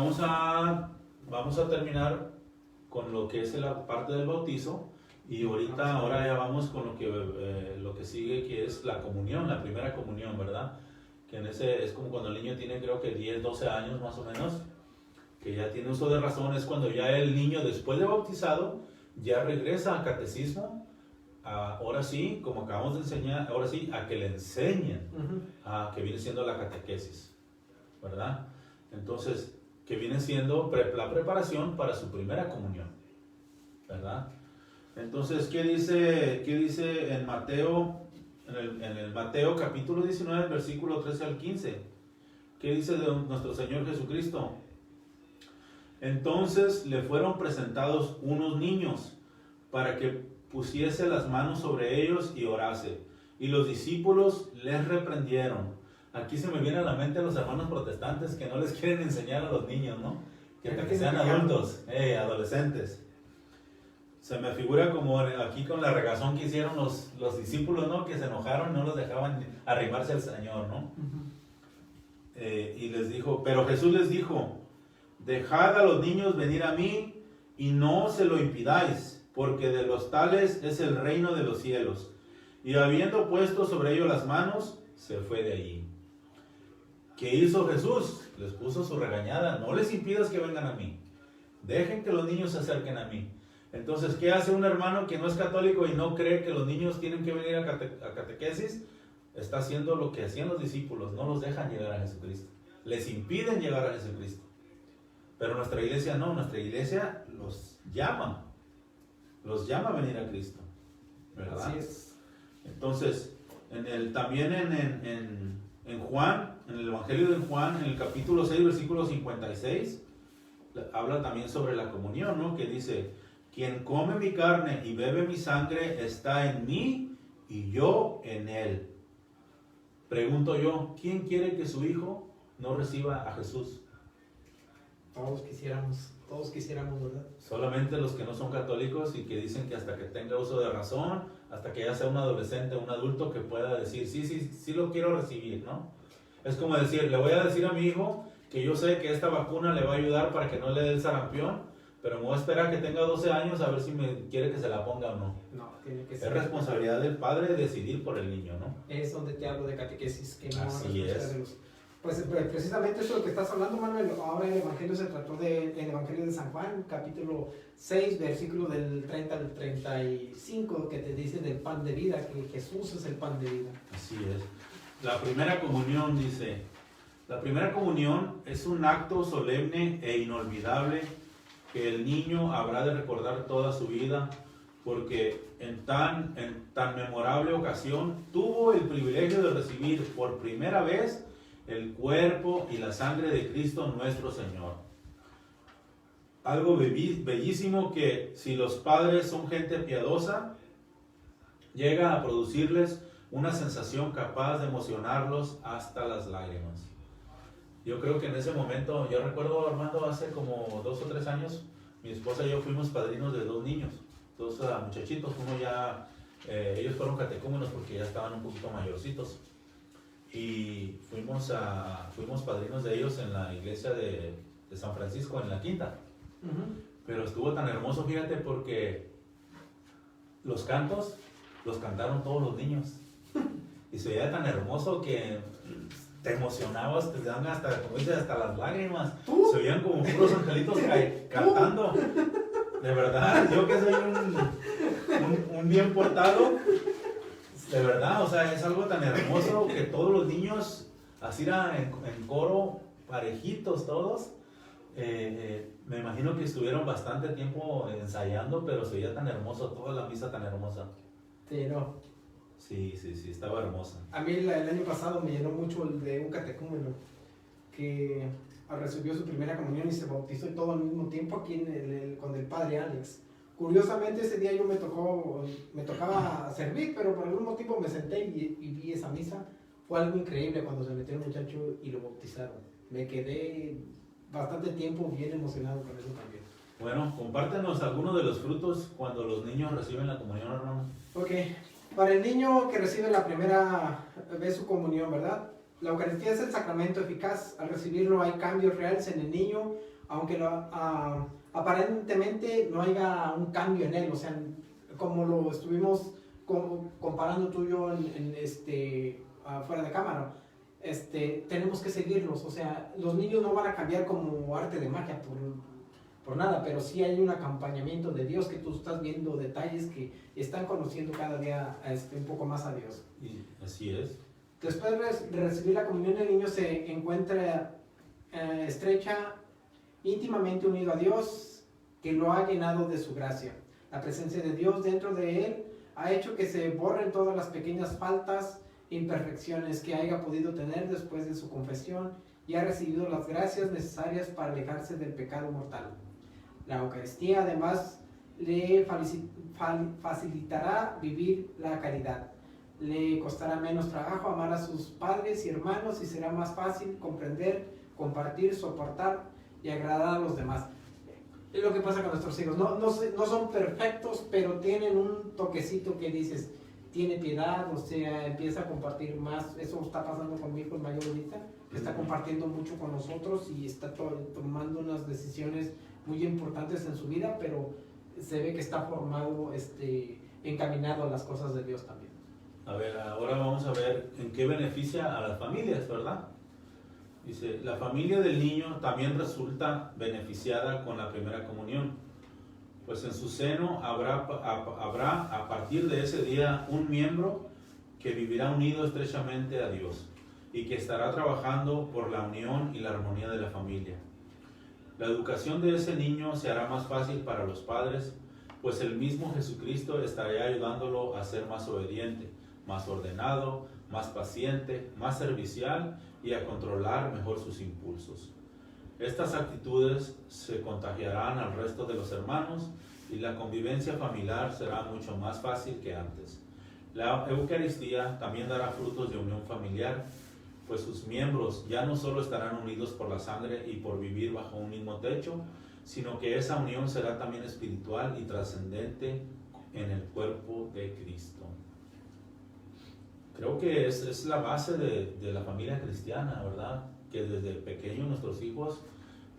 Speaker 2: vamos a terminar con lo que es la parte del bautizo. Y ahora ya vamos con lo que sigue, que es la comunión, la primera comunión, ¿verdad? Que es como cuando el niño tiene, creo que 10, 12 años más o menos, que ya tiene uso de razón, es cuando ya el niño, después de bautizado, ya regresa al catecismo, ahora sí, como acabamos de enseñar, ahora sí, a que le enseñen, que viene siendo la catequesis, ¿verdad? Entonces, que viene siendo la preparación para su primera comunión, ¿verdad? Entonces, ¿qué dice en Mateo, en el Mateo capítulo 19, versículo 13 al 15? ¿Qué dice de nuestro Señor Jesucristo? Entonces le fueron presentados unos niños para que pusiese las manos sobre ellos y orase. Y los discípulos les reprendieron. Aquí se me viene a la mente los hermanos protestantes que no les quieren enseñar a los niños, ¿no? Que sean adultos, adolescentes. Se me figura como aquí con la regazón que hicieron los discípulos, ¿no? Que se enojaron y no los dejaban arrimarse al Señor, ¿no? Y les dijo, pero Jesús les dijo, dejad a los niños venir a mí y no se lo impidáis, porque de los tales es el reino de los cielos. Y habiendo puesto sobre ellos las manos, se fue de allí. ¿Qué hizo Jesús? Les puso su regañada, no les impidas que vengan a mí, dejen que los niños se acerquen a mí. Entonces, ¿qué hace un hermano que no es católico y no cree que los niños tienen que venir a catequesis? Está haciendo lo que hacían los discípulos, no los dejan llegar a Jesucristo. Les impiden llegar a Jesucristo. Pero nuestra iglesia no, nuestra iglesia los llama a venir a Cristo, ¿verdad?
Speaker 1: Así es.
Speaker 2: Entonces, también en Juan, en el Evangelio de Juan, en el capítulo 6, versículo 56, habla también sobre la comunión, ¿no? Que dice, quien come mi carne y bebe mi sangre está en mí y yo en él. Pregunto yo, ¿quién quiere que su hijo no reciba a Jesús?
Speaker 1: Todos quisiéramos, ¿verdad?
Speaker 2: Solamente los que no son católicos y que dicen que hasta que tenga uso de razón, hasta que ya sea un adolescente o un adulto que pueda decir, sí lo quiero recibir, ¿no? Es como decir, le voy a decir a mi hijo que yo sé que esta vacuna le va a ayudar para que no le dé el sarampión, pero me voy a esperar a que tenga 12 años a ver si me quiere que se la ponga o no.
Speaker 1: No, tiene que
Speaker 2: Es
Speaker 1: ser.
Speaker 2: responsabilidad del padre decidir por el niño, ¿no?
Speaker 1: Es donde te hablo de catequesis, que no
Speaker 2: Así
Speaker 1: responsabilidad
Speaker 2: es.
Speaker 1: de los... Pues precisamente eso es lo que estás hablando, Manuel. Ahora el Evangelio se trató del Evangelio de San Juan, capítulo 6, versículo del 30 al 35, que te dice del pan de vida, que Jesús es el pan de vida.
Speaker 2: Así es. La primera comunión dice, la primera comunión es un acto solemne e inolvidable que el niño habrá de recordar toda su vida, porque en tan memorable ocasión tuvo el privilegio de recibir por primera vez el cuerpo y la sangre de Cristo nuestro Señor. Algo bellísimo que, si los padres son gente piadosa, llega a producirles una sensación capaz de emocionarlos hasta las lágrimas. Yo creo que en ese momento, yo recuerdo, Armando, hace como 2 o 3 años, mi esposa y yo fuimos padrinos de 2 niños, 2 muchachitos. Uno ya, ellos fueron catecúmenos porque ya estaban un poquito mayorcitos. Y fuimos padrinos de ellos en la iglesia de San Francisco, en la Quinta. Pero estuvo tan hermoso, fíjate, porque los cantos los cantaron todos los niños. Y se veía tan hermoso que te emocionabas, te dan hasta, como dices, hasta las lágrimas. Se veían como puros angelitos cantando. De verdad, yo que soy un bien portado, de verdad, o sea, es algo tan hermoso que todos los niños, así en coro, parejitos todos. Me imagino que estuvieron bastante tiempo ensayando, pero se veía tan hermoso, toda la misa tan hermosa.
Speaker 1: Sí, no.
Speaker 2: Sí, estaba hermosa.
Speaker 1: A mí el año pasado me llenó mucho el de un catecúmeno que recibió su primera comunión y se bautizó y todo al mismo tiempo aquí con el padre Alex. Curiosamente ese día me tocaba servir, pero por algún motivo me senté y vi esa misa. Fue algo increíble cuando se metió el muchacho y lo bautizaron. Me quedé bastante tiempo bien emocionado con eso también.
Speaker 2: Bueno, compártenos algunos de los frutos cuando los niños reciben la comunión, hermano.
Speaker 1: Ok, para el niño que recibe la primera vez su comunión, ¿verdad? La Eucaristía es el sacramento eficaz. Al recibirlo hay cambios reales en el niño, aunque aparentemente no haya un cambio en él. O sea, como lo estuvimos comparando tú y yo fuera de cámara, tenemos que seguirlos. O sea, los niños no van a cambiar como arte de magia por nada, pero sí hay un acompañamiento de Dios, que tú estás viendo detalles que están conociendo cada día un poco más a Dios.
Speaker 2: Y así es.
Speaker 1: Después de recibir la comunión, el niño se encuentra íntimamente unido a Dios, que lo ha llenado de su gracia. La presencia de Dios dentro de él ha hecho que se borren todas las pequeñas faltas, imperfecciones que haya podido tener después de su confesión, y ha recibido las gracias necesarias para alejarse del pecado mortal. La Eucaristía además le facilitará vivir la caridad. Le costará menos trabajo amar a sus padres y hermanos y será más fácil comprender, compartir, soportar y agradar a los demás. Es lo que pasa con nuestros hijos. No son perfectos, pero tienen un toquecito que dices, tiene piedad, o sea, empieza a compartir más. Eso está pasando con mi hijo el mayor ahorita, que está compartiendo mucho con nosotros y está tomando unas decisiones muy importantes en su vida, pero se ve que está formado, encaminado a las cosas de Dios también.
Speaker 2: A ver, ahora vamos a ver en qué beneficia a las familias, ¿verdad? Dice, la familia del niño también resulta beneficiada con la primera comunión, pues en su seno habrá a partir de ese día un miembro que vivirá unido estrechamente a Dios y que estará trabajando por la unión y la armonía de la familia. La educación de ese niño se hará más fácil para los padres, pues el mismo Jesucristo estará ayudándolo a ser más obediente, más ordenado, más paciente, más servicial y a controlar mejor sus impulsos. Estas actitudes se contagiarán al resto de los hermanos y la convivencia familiar será mucho más fácil que antes. La Eucaristía también dará frutos de unión familiar, pues sus miembros ya no solo estarán unidos por la sangre y por vivir bajo un mismo techo, sino que esa unión será también espiritual y trascendente en el cuerpo de Cristo. Creo que es la base de la familia cristiana, ¿verdad? Que desde pequeños nuestros hijos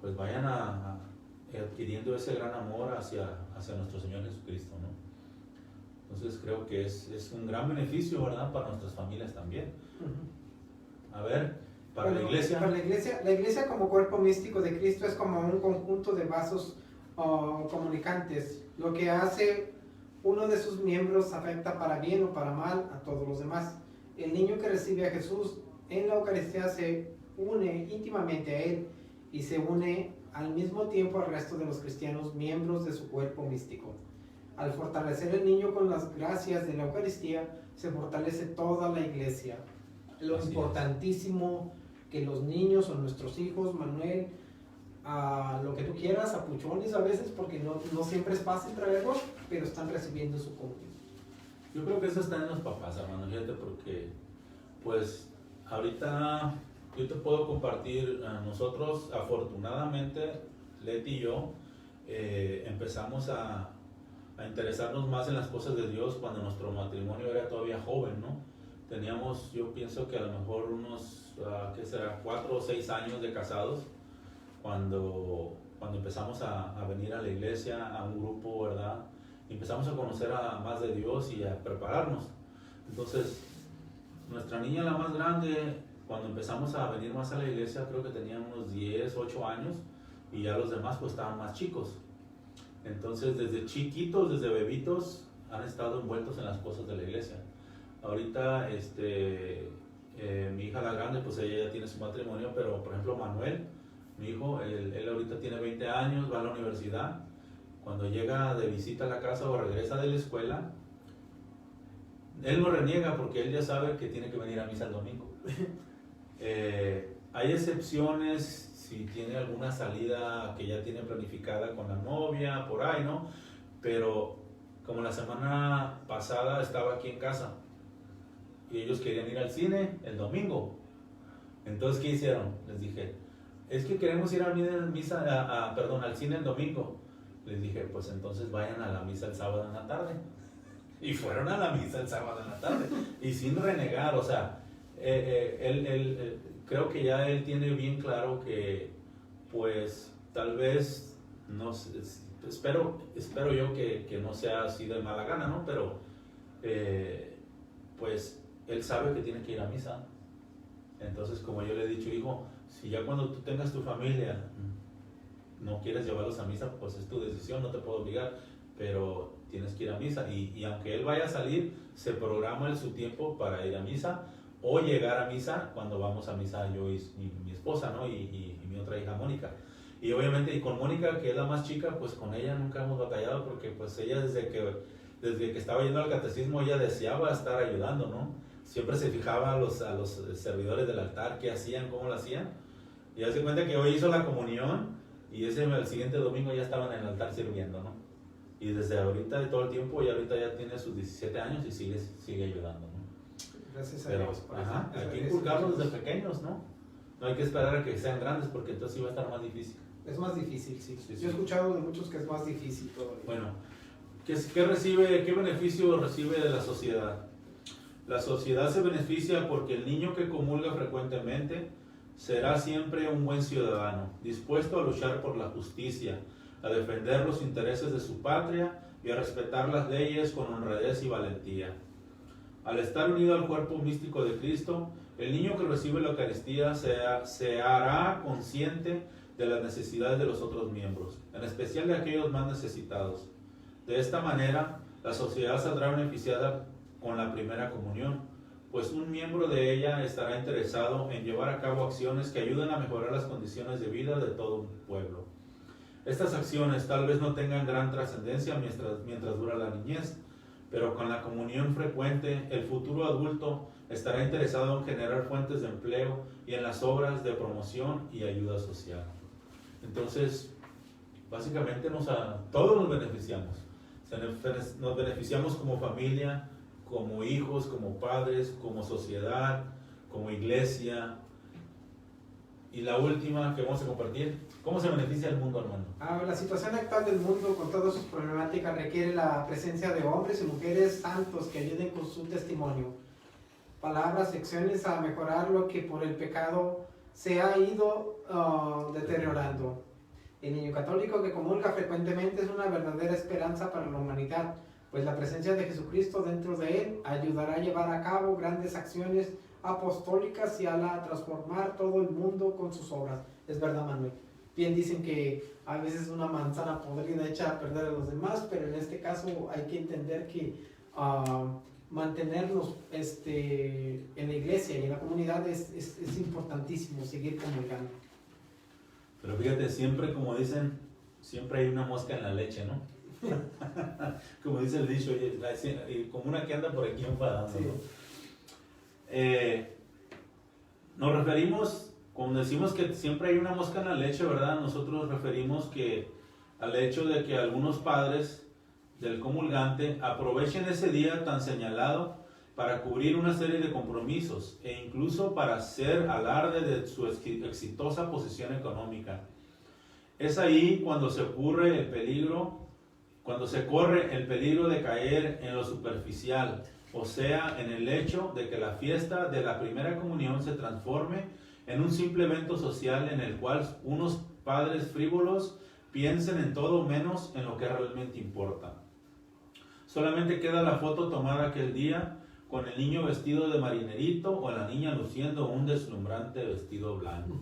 Speaker 2: pues vayan adquiriendo ese gran amor hacia nuestro Señor Jesucristo, ¿no? Entonces creo que es un gran beneficio, ¿verdad?, para nuestras familias también. A ver, para la iglesia.
Speaker 1: Para la iglesia como cuerpo místico de Cristo es como un conjunto de vasos comunicantes. Lo que hace uno de sus miembros afecta para bien o para mal a todos los demás. El niño que recibe a Jesús en la Eucaristía se une íntimamente a Él y se une al mismo tiempo al resto de los cristianos miembros de su cuerpo místico. Al fortalecer el niño con las gracias de la Eucaristía, se fortalece toda la iglesia. Lo
Speaker 2: Así
Speaker 1: importantísimo que los niños o nuestros hijos, Manuel, lo que tú quieras, apuchones a veces, porque no siempre es fácil traerlos, pero están recibiendo su comunión.
Speaker 2: Yo creo que eso está en los papás, hermano, fíjate, porque pues ahorita yo te puedo compartir, nosotros afortunadamente, Leti y yo, empezamos a interesarnos más en las cosas de Dios cuando nuestro matrimonio era todavía joven, ¿no? Teníamos, yo pienso que a lo mejor unos, ¿qué será?, 4 o 6 años de casados, cuando empezamos a venir a la iglesia, a un grupo, ¿verdad? Y empezamos a conocer más de Dios y a prepararnos. Entonces, nuestra niña, la más grande, cuando empezamos a venir más a la iglesia, creo que tenía unos 10, 8 años, y ya los demás pues estaban más chicos. Entonces, desde chiquitos, desde bebitos, han estado envueltos en las cosas de la iglesia. Ahorita, mi hija la grande, pues ella ya tiene su matrimonio, pero por ejemplo Manuel, mi hijo, él ahorita tiene 20 años, va a la universidad. Cuando llega de visita a la casa o regresa de la escuela, él no reniega porque él ya sabe que tiene que venir a misa el domingo. Hay excepciones si tiene alguna salida que ya tiene planificada con la novia, por ahí, ¿no? Pero como la semana pasada estaba aquí en casa y ellos querían ir al cine el domingo. Entonces, ¿qué hicieron? Les dije, es que queremos ir a al cine el domingo. Les dije, pues entonces vayan a la misa el sábado en la tarde. Y fueron a la misa el sábado en la tarde. Y sin renegar, o sea, él creo que ya él tiene bien claro que, pues, tal vez, no sé, espero yo que no sea así de mala gana, ¿no? Pero, pues, él sabe que tiene que ir a misa. Entonces, como yo le he dicho, hijo, si ya cuando tú tengas tu familia no quieres llevarlos a misa, pues es tu decisión, no te puedo obligar, pero tienes que ir a misa. Y aunque él vaya a salir, se programa él su tiempo para ir a misa o llegar a misa cuando vamos a misa yo y mi esposa, ¿no? Y mi otra hija Mónica. Y obviamente, y con Mónica, que es la más chica, pues con ella nunca hemos batallado, porque pues ella desde que estaba yendo al catecismo, ella deseaba estar ayudando, ¿no? Siempre se fijaba a los servidores del altar, qué hacían, cómo lo hacían. Y hace cuenta que hoy hizo la comunión y el siguiente domingo ya estaban en el altar sirviendo, ¿no? Y desde ahorita, de todo el tiempo, y ahorita ya tiene sus 17 años y sigue ayudando, ¿no?
Speaker 1: Gracias a
Speaker 2: Pero,
Speaker 1: Dios.
Speaker 2: hay que inculcarlos desde pequeños, ¿no? No hay que esperar a que sean grandes, porque entonces sí va a estar más difícil.
Speaker 1: Es más difícil, sí.
Speaker 2: Sí.
Speaker 1: Yo he escuchado de muchos que es más difícil todavía.
Speaker 2: Bueno, ¿qué beneficio recibe de la sociedad? La sociedad se beneficia porque el niño que comulga frecuentemente será siempre un buen ciudadano, dispuesto a luchar por la justicia, a defender los intereses de su patria y a respetar las leyes con honradez y valentía. Al estar unido al cuerpo místico de Cristo, el niño que recibe la Eucaristía se hará consciente de las necesidades de los otros miembros, en especial de aquellos más necesitados. De esta manera, la sociedad saldrá beneficiada con la primera comunión, pues un miembro de ella estará interesado en llevar a cabo acciones que ayuden a mejorar las condiciones de vida de todo un pueblo. Estas acciones tal vez no tengan gran trascendencia mientras dura la niñez, pero con la comunión frecuente, el futuro adulto estará interesado en generar fuentes de empleo y en las obras de promoción y ayuda social. Entonces, básicamente todos nos beneficiamos. Nos beneficiamos como familia, como hijos, como padres, como sociedad, como iglesia. Y la última que vamos a compartir, ¿cómo se beneficia el mundo, hermano?
Speaker 1: La situación actual del mundo con todas sus problemáticas requiere la presencia de hombres y mujeres santos que ayuden con su testimonio, palabras, acciones a mejorar lo que por el pecado se ha ido deteriorando. El niño católico que comulga frecuentemente es una verdadera esperanza para la humanidad, pues la presencia de Jesucristo dentro de él ayudará a llevar a cabo grandes acciones apostólicas y a transformar todo el mundo con sus obras. Es verdad, Manuel. Bien dicen que a veces una manzana podrida echa a perder a los demás, pero en este caso hay que entender que mantenernos en la iglesia y en la comunidad es importantísimo, seguir comulgando.
Speaker 2: Pero fíjate, siempre, como dicen, siempre hay una mosca en la leche, ¿no? Como dice el dicho, como una que anda por aquí enfadando, sí. ¿No? Nos referimos, cuando decimos que siempre hay una mosca en la leche, ¿verdad? Nosotros referimos al hecho de que algunos padres del comulgante aprovechen ese día tan señalado para cubrir una serie de compromisos e incluso para hacer alarde de su exitosa posición económica. Es ahí cuando se corre el peligro de caer en lo superficial, o sea, en el hecho de que la fiesta de la primera comunión se transforme en un simple evento social en el cual unos padres frívolos piensen en todo menos en lo que realmente importa. Solamente queda la foto tomada aquel día con el niño vestido de marinerito o la niña luciendo un deslumbrante vestido blanco.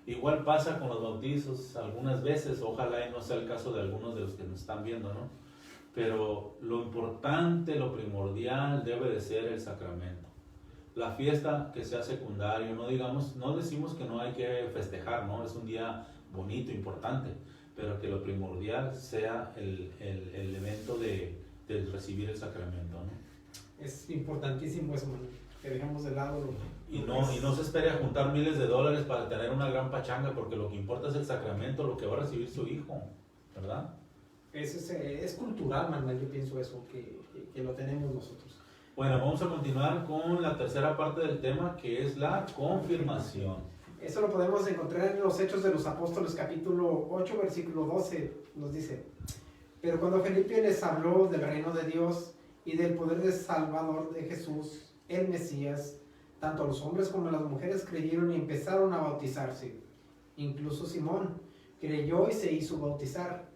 Speaker 2: Igual pasa con los bautizos algunas veces, ojalá y no sea el caso de algunos de los que nos están viendo, ¿no? Pero lo importante, lo primordial debe de ser el sacramento. La fiesta que sea secundario, no decimos que no hay que festejar, ¿no? Es un día bonito, importante, pero que lo primordial sea el evento de recibir el sacramento, ¿no?
Speaker 1: Es importantísimo eso, Manuel, que dejemos de lado
Speaker 2: y no se espere a juntar miles de dólares para tener una gran pachanga, porque lo que importa es el sacramento, lo que va a recibir su hijo, ¿verdad?
Speaker 1: Es cultural, Manuel, yo pienso eso, que lo tenemos nosotros.
Speaker 2: Bueno, vamos a continuar con la tercera parte del tema, que es la confirmación.
Speaker 1: Eso lo podemos encontrar en los Hechos de los Apóstoles, capítulo 8, versículo 12, nos dice: pero cuando Felipe les habló del reino de Dios y del poder del Salvador de Jesús, el Mesías, tanto los hombres como las mujeres creyeron y empezaron a bautizarse. Incluso Simón creyó y se hizo bautizar.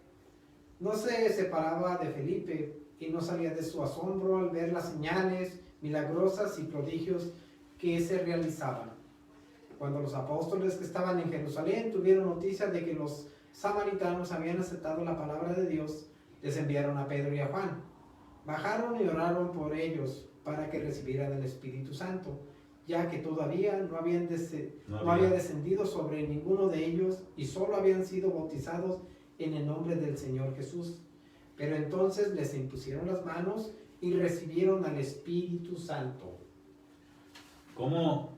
Speaker 1: No se separaba de Felipe y no salía de su asombro al ver las señales milagrosas y prodigios que se realizaban. Cuando los apóstoles que estaban en Jerusalén tuvieron noticia de que los samaritanos habían aceptado la palabra de Dios, les enviaron a Pedro y a Juan. Bajaron y oraron por ellos para que recibieran el Espíritu Santo, ya que todavía no había descendido sobre ninguno de ellos y solo habían sido bautizados en el nombre del Señor Jesús. Pero entonces les impusieron las manos y recibieron al Espíritu Santo.
Speaker 2: ¿Cómo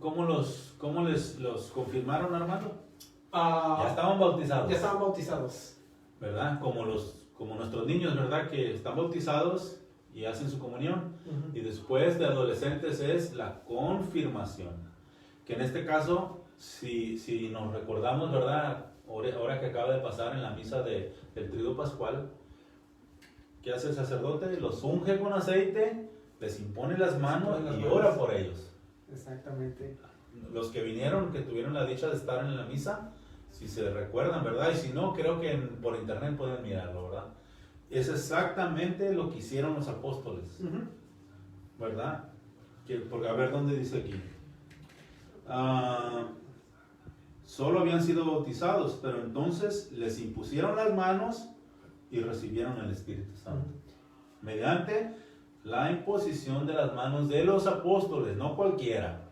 Speaker 2: les los confirmaron, Armando? Ya estaban bautizados.
Speaker 1: Ya estaban bautizados.
Speaker 2: ¿Verdad? Como nuestros niños, ¿verdad? Que están bautizados y hacen su comunión. Uh-huh. Y después de adolescentes es la confirmación. Que en este caso, si nos recordamos, ¿verdad? Ahora que acaba de pasar en la misa del Triduo Pascual, ¿qué hace el sacerdote? Los unge con aceite, les impone las manos y ora por ellos.
Speaker 1: Exactamente.
Speaker 2: Los que vinieron, que tuvieron la dicha de estar en la misa, si se recuerdan, ¿verdad? Y si no, creo que por internet pueden mirarlo, ¿verdad? Es exactamente lo que hicieron los apóstoles, ¿verdad? Porque a ver, ¿dónde dice aquí? Solo habían sido bautizados, pero entonces les impusieron las manos y recibieron el Espíritu Santo. Mediante la imposición de las manos de los apóstoles, no cualquiera.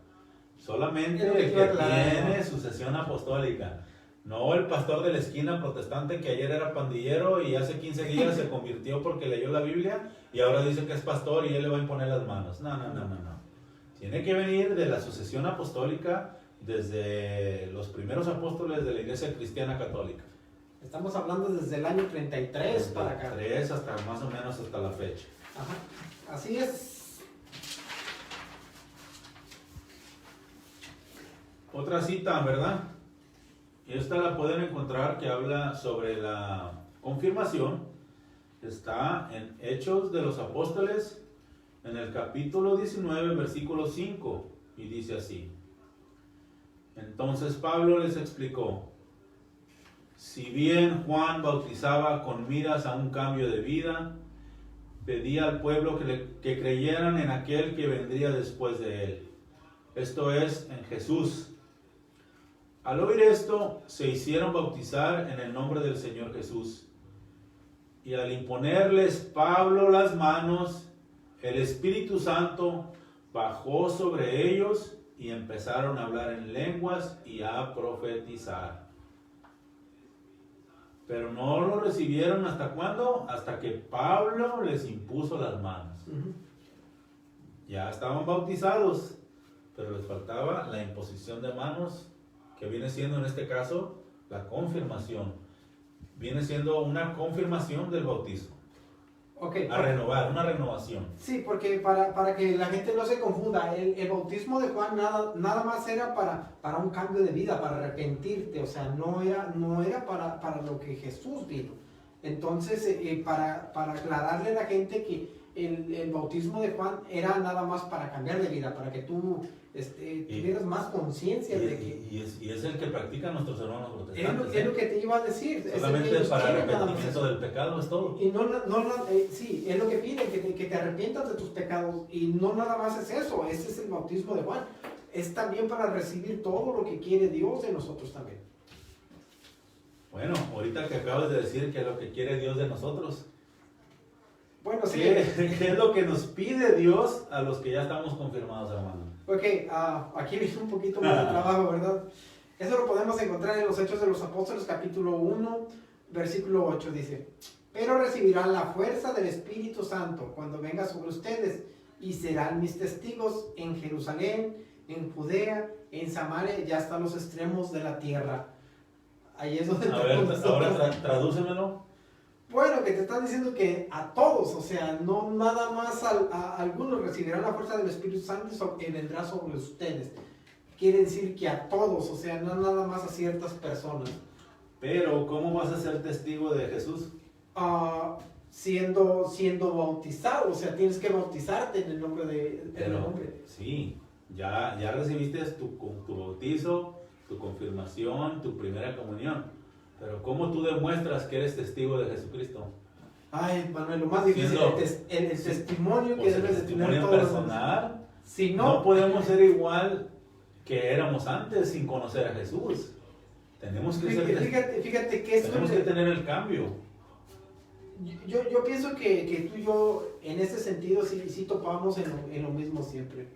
Speaker 2: Solamente el que tiene sucesión apostólica. No el pastor de la esquina protestante que ayer era pandillero y hace 15 días se convirtió porque leyó la Biblia y ahora dice que es pastor y él le va a imponer las manos. No. Tiene que venir de la sucesión apostólica desde los primeros apóstoles de la Iglesia Cristiana Católica.
Speaker 1: Estamos hablando desde el año 33 para acá.
Speaker 2: 33 hasta más o menos hasta la fecha.
Speaker 1: Ajá, así es.
Speaker 2: Otra cita, ¿verdad? Y esta la pueden encontrar que habla sobre la confirmación. Está en Hechos de los Apóstoles, en el capítulo 19, versículo 5, y dice así: entonces Pablo les explicó: Si bien Juan bautizaba con miras a un cambio de vida, pedía al pueblo que creyeran en aquel que vendría después de él, esto es, en Jesús. Al oír esto, se hicieron bautizar en el nombre del Señor Jesús. Y al imponerles Pablo las manos, el Espíritu Santo bajó sobre ellos y empezaron a hablar en lenguas y a profetizar. Pero no lo recibieron ¿hasta cuándo? Hasta que Pablo les impuso las manos. Ya estaban bautizados, pero les faltaba la imposición de manos, que viene siendo en este caso la confirmación. Viene siendo una confirmación del bautismo.
Speaker 1: Okay,
Speaker 2: a renovar, una renovación.
Speaker 1: Sí, porque para que la gente no se confunda, el bautismo de Juan nada más era para un cambio de vida, para arrepentirte, o sea, no era para lo que Jesús vino. Entonces, para aclararle a la gente que el bautismo de Juan era nada más para cambiar de vida, para que tú tuvieras más conciencia de que...
Speaker 2: Y es el que practican nuestros hermanos protestantes.
Speaker 1: Es lo que te iba a decir.
Speaker 2: Solamente es para arrepentimiento del pecado, es todo.
Speaker 1: Y sí, es lo que piden, que te arrepientas de tus pecados. Y no nada más es eso, ese es el bautismo de Juan. Es también para recibir todo lo que quiere Dios de nosotros también.
Speaker 2: Bueno, ahorita que acabas de decir que es lo que quiere Dios de nosotros.
Speaker 1: Bueno, sí.
Speaker 2: ¿Qué es lo que nos pide Dios a los que ya estamos confirmados, hermano?
Speaker 1: Ok, aquí viene un poquito más de trabajo, ¿verdad? Eso lo podemos encontrar en los Hechos de los Apóstoles, capítulo 1, versículo 8, dice: pero recibirán la fuerza del Espíritu Santo cuando venga sobre ustedes, y serán mis testigos en Jerusalén, en Judea, en Samaria y hasta los extremos de la tierra. Ahí es donde...
Speaker 2: A ver, ahora tradúcemelo.
Speaker 1: Bueno, que te están diciendo que a todos, o sea, no nada más a algunos recibirán la fuerza del Espíritu Santo y vendrá sobre ustedes. Quiere decir que a todos, o sea, no nada más a ciertas personas.
Speaker 2: Pero, ¿cómo vas a ser testigo de Jesús?
Speaker 1: Siendo bautizado, o sea, tienes que bautizarte en el nombre de...
Speaker 2: Sí, ya recibiste tu bautizo, tu confirmación, tu primera comunión. Pero ¿cómo tú demuestras que eres testigo de Jesucristo?
Speaker 1: Ay, Manuel, lo más difícil es el testimonio que debes de tener
Speaker 2: todos. Personal.
Speaker 1: Si
Speaker 2: no podemos ser igual que éramos antes sin conocer a Jesús. Tenemos que
Speaker 1: fíjate que
Speaker 2: tenemos que tener el cambio.
Speaker 1: Yo pienso que tú y yo en ese sentido sí topamos en lo mismo siempre.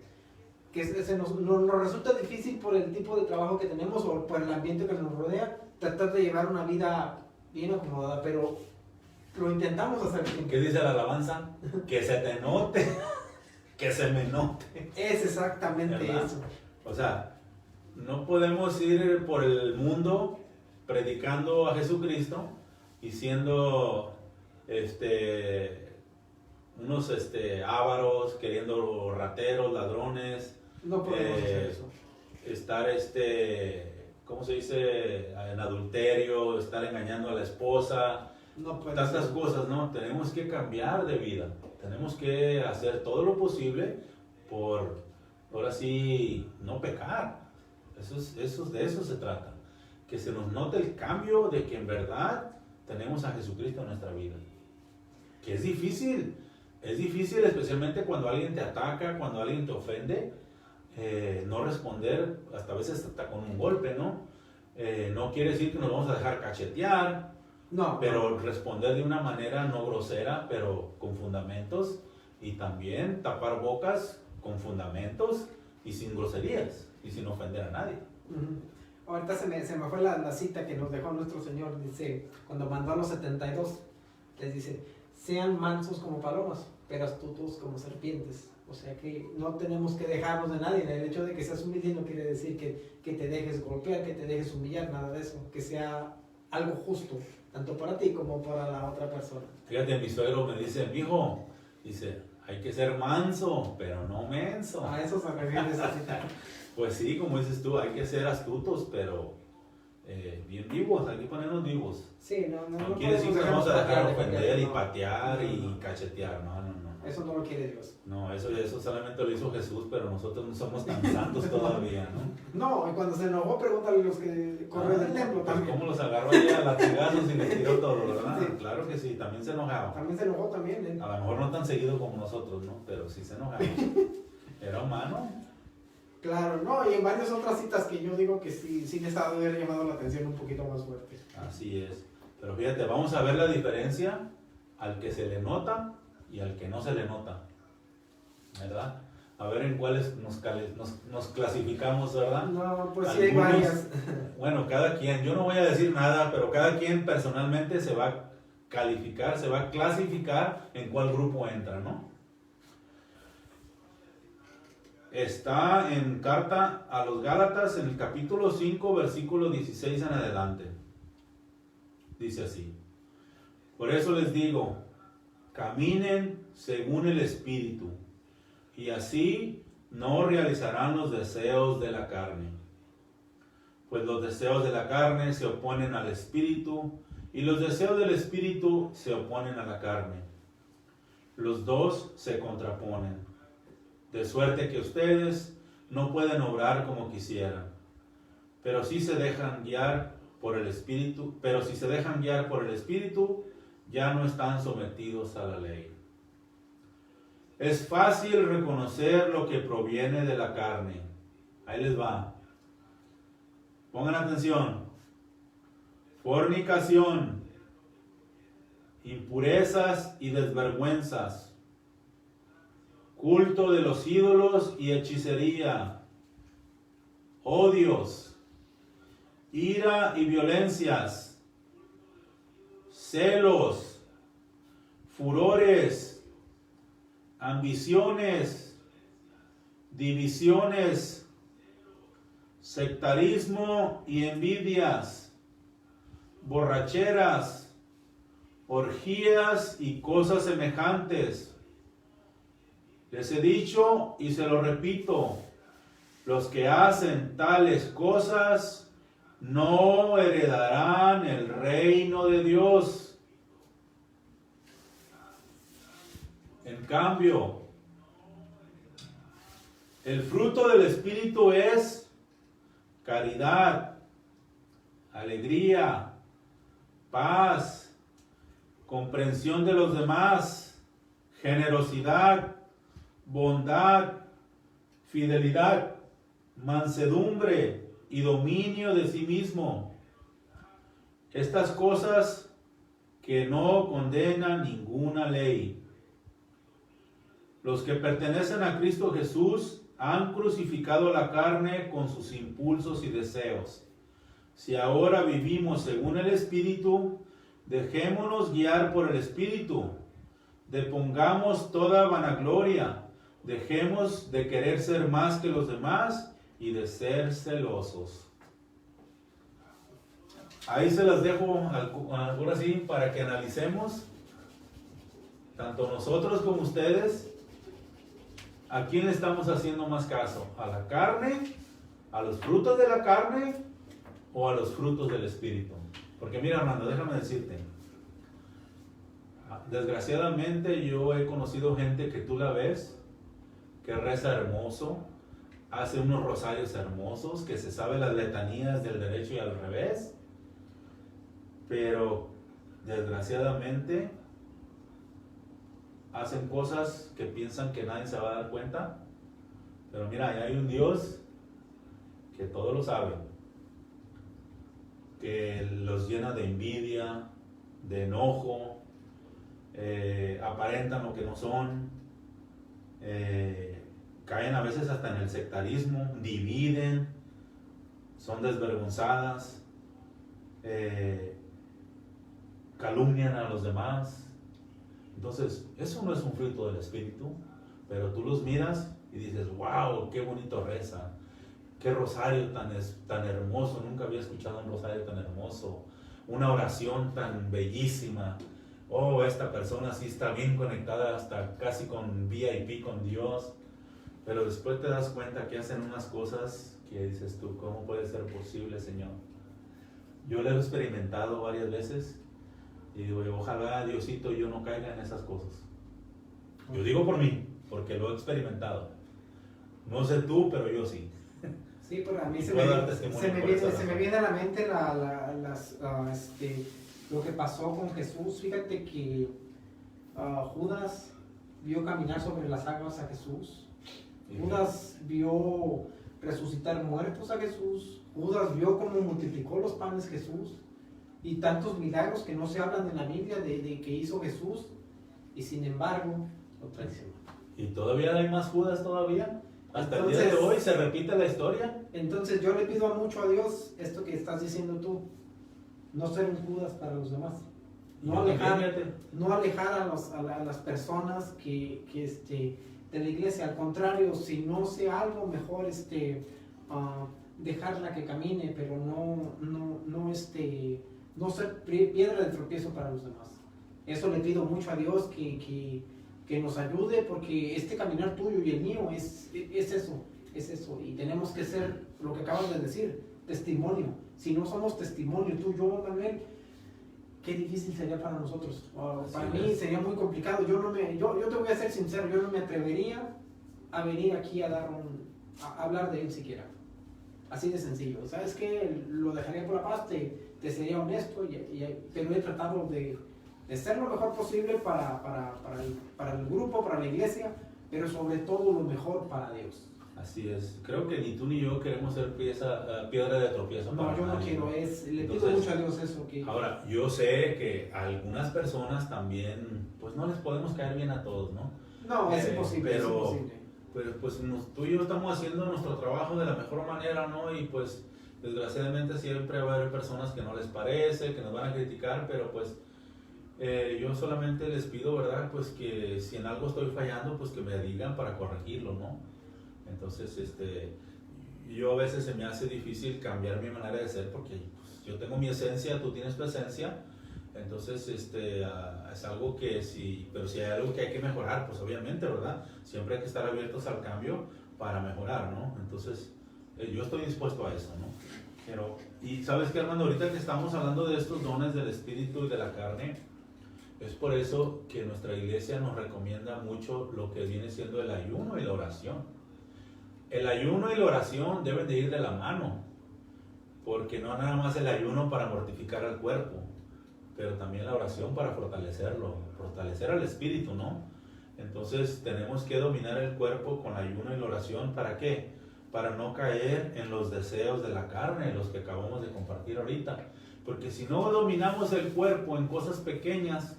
Speaker 1: Que nos resulta difícil por el tipo de trabajo que tenemos o por el ambiente que nos rodea, tratar de llevar una vida bien acomodada, pero lo intentamos hacer.
Speaker 2: ¿Qué dice la alabanza? Que se te note, que se me note.
Speaker 1: Es exactamente ¿verdad? Eso.
Speaker 2: O sea, no podemos ir por el mundo predicando a Jesucristo y siendo unos ávaros, queriendo rateros, ladrones.
Speaker 1: No podemos hacer eso.
Speaker 2: Estar, ¿cómo se dice? En adulterio, estar engañando a la esposa.
Speaker 1: No
Speaker 2: tantas cosas, ¿no? Tenemos que cambiar de vida. Tenemos que hacer todo lo posible por, ahora sí, no pecar. De eso se trata. Que se nos note el cambio de que en verdad tenemos a Jesucristo en nuestra vida. Que es difícil. Es difícil especialmente cuando alguien te ataca, cuando alguien te ofende. No responder, hasta a veces hasta con un golpe, ¿no? No quiere decir que nos vamos a dejar cachetear, pero responder de una manera no grosera, pero con fundamentos, y también tapar bocas con fundamentos y sin groserías y sin ofender a nadie.
Speaker 1: Ahorita se me fue la cita que nos dejó nuestro Señor, dice, cuando mandó a los 72, les dice: sean mansos como palomas, pero astutos como serpientes. O sea que no tenemos que dejarnos de nadie. El hecho de que seas humilde no quiere decir que te dejes golpear, que te dejes humillar, nada de eso. Que sea algo justo, tanto para ti como para la otra persona.
Speaker 2: Fíjate, mi suegro me dice: mijo, dice, hay que ser manso, pero no menso.
Speaker 1: A eso se refiere esa cita.
Speaker 2: Pues sí, como dices tú, hay que ser astutos, pero bien vivos, hay que ponernos vivos.
Speaker 1: Sí, no
Speaker 2: quiere decir que nos vamos a dejar ofender y patear y cachetear, no.
Speaker 1: Eso no lo quiere Dios.
Speaker 2: No, eso solamente lo hizo Jesús, pero nosotros no somos tan santos todavía, ¿no?
Speaker 1: No, y cuando se enojó, pregúntale a los que corrieron del templo
Speaker 2: pues
Speaker 1: también.
Speaker 2: cómo los agarró ahí a latigazos y les tiró todo, ¿verdad?
Speaker 1: Sí.
Speaker 2: Claro que sí, también se enojaba.
Speaker 1: También se enojó también, ¿eh?
Speaker 2: A lo mejor no tan seguido como nosotros, ¿no? Pero sí se enojaba. Era humano.
Speaker 1: Claro, no, y en varias otras citas que yo digo que sí les ha de haber llamado la atención un poquito más fuerte.
Speaker 2: Así es. Pero fíjate, vamos a ver la diferencia al que se le nota y al que no se le nota, ¿verdad? A ver en cuáles nos clasificamos, ¿verdad?
Speaker 1: No, pues sí hay
Speaker 2: Algunos,
Speaker 1: varias.
Speaker 2: bueno, cada quien, yo no voy a decir nada, pero cada quien personalmente se va a calificar, se va a clasificar en cuál grupo entra, ¿no? Está en carta a los Gálatas en el capítulo 5, versículo 16 en adelante. Dice así: por eso les digo, caminen según el Espíritu, y así no realizarán los deseos de la carne. Pues los deseos de la carne se oponen al Espíritu, y los deseos del Espíritu se oponen a la carne. Los dos se contraponen, de suerte que ustedes no pueden obrar como quisieran. Pero si se dejan guiar por el Espíritu, ya no están sometidos a la ley. Es fácil reconocer lo que proviene de la carne. Ahí les va. Pongan atención. Fornicación, impurezas y desvergüenzas, culto de los ídolos y hechicería, odios, ira y violencias, celos, furores, ambiciones, divisiones, sectarismo y envidias, borracheras, orgías y cosas semejantes. Les he dicho y se lo repito, los que hacen tales cosas no heredarán el reino de Dios. En cambio, el fruto del Espíritu es caridad, alegría, paz, comprensión de los demás, generosidad, bondad, fidelidad, mansedumbre y dominio de sí mismo. Estas cosas que no condenan ninguna ley. Los que pertenecen a Cristo Jesús han crucificado la carne con sus impulsos y deseos. Si ahora vivimos según el Espíritu, dejémonos guiar por el Espíritu. Depongamos toda vanagloria. Dejemos de querer ser más que los demás y de ser celosos. Ahí se las dejo ahora sí para que analicemos, tanto nosotros como ustedes, a quién estamos haciendo más caso, a la carne, a los frutos de la carne o a los frutos del Espíritu. Porque mira, Armando, déjame decirte, desgraciadamente yo he conocido gente que tú la ves, que reza hermoso, hace unos rosarios hermosos, que se sabe las letanías del derecho y al revés, pero desgraciadamente hacen cosas que piensan que nadie se va a dar cuenta. Pero mira, hay un Dios que todo lo sabe, que los llena de envidia, de enojo, aparentan lo que no son, caen a veces hasta en el sectarismo, dividen, son desvergonzadas, calumnian a los demás. Entonces, eso no es un fruto del Espíritu, pero tú los miras y dices, wow, qué bonito reza, qué rosario tan hermoso, nunca había escuchado un rosario tan hermoso, una oración tan bellísima. Oh, esta persona sí está bien conectada, hasta casi con VIP con Dios. Pero después te das cuenta que hacen unas cosas que dices tú, ¿cómo puede ser posible, Señor? Yo lo he experimentado varias veces y digo, ojalá, Diosito, yo no caiga en esas cosas. Yo digo por mí, porque lo he experimentado. No sé tú, pero yo sí.
Speaker 1: Sí, pero a mí se
Speaker 2: puedo dar
Speaker 1: me
Speaker 2: testimonio por
Speaker 1: viene,
Speaker 2: esa
Speaker 1: se me
Speaker 2: razón.
Speaker 1: viene a la mente lo que pasó con Jesús. Fíjate que Judas vio caminar sobre las aguas a Jesús. Judas vio resucitar muertos a Jesús. Judas vio cómo multiplicó los panes Jesús. Y tantos milagros que no se hablan en la Biblia de que hizo Jesús. Y sin embargo, lo traicionó.
Speaker 2: ¿Y todavía hay más Judas todavía? Hasta
Speaker 1: Entonces,
Speaker 2: el día de hoy se repite la historia.
Speaker 1: Entonces yo le pido mucho a Dios esto que estás diciendo tú. No ser un Judas para los demás. No alejar a las personas que de la iglesia. Al contrario, si no sé algo, mejor dejarla que camine, pero no ser piedra de tropiezo para los demás. Eso le pido mucho a Dios que nos ayude, porque este caminar tuyo y el mío es eso. Y tenemos que ser, lo que acabas de decir, testimonio. Si no somos testimonio, tú, yo, Manuel, qué difícil sería para nosotros. Para mí sería muy complicado. Yo te voy a ser sincero, yo no me atrevería a venir aquí a hablar de él siquiera. Así de sencillo. ¿Sabes qué? Lo dejaría por la paz, te sería honesto, pero he tratado de ser lo mejor posible para el grupo, para la iglesia, pero sobre todo lo mejor para Dios.
Speaker 2: Así es. Creo que ni tú ni yo queremos ser piedra de tropiezo.
Speaker 1: No, yo no quiero. Le pido mucho a Dios eso.
Speaker 2: Ahora, yo sé que a algunas personas también, pues no les podemos caer bien a todos, ¿no?
Speaker 1: No, es imposible.
Speaker 2: Pero,
Speaker 1: es imposible.
Speaker 2: Pero pues tú y yo estamos haciendo nuestro trabajo de la mejor manera, ¿no? Y pues desgraciadamente siempre va a haber personas que no les parece, que nos van a criticar, pero pues yo solamente les pido, ¿verdad? Pues que si en algo estoy fallando, pues que me digan para corregirlo, ¿no? Entonces, yo a veces se me hace difícil cambiar mi manera de ser, porque pues, yo tengo mi esencia, tú tienes tu esencia, entonces es algo que pero si hay algo que hay que mejorar, pues obviamente, ¿verdad? Siempre hay que estar abiertos al cambio para mejorar, ¿no? Entonces, yo estoy dispuesto a eso, ¿no? Y sabes que, Armando, ahorita que estamos hablando de estos dones del espíritu y de la carne, es por eso que nuestra iglesia nos recomienda mucho lo que viene siendo el ayuno y la oración. El ayuno y la oración deben de ir de la mano, porque no nada más el ayuno para mortificar al cuerpo, pero también la oración para fortalecerlo, fortalecer al espíritu, ¿no? Entonces tenemos que dominar el cuerpo con el ayuno y la oración. ¿Para qué? Para no caer en los deseos de la carne, los que acabamos de compartir ahorita. Porque si no dominamos el cuerpo en cosas pequeñas,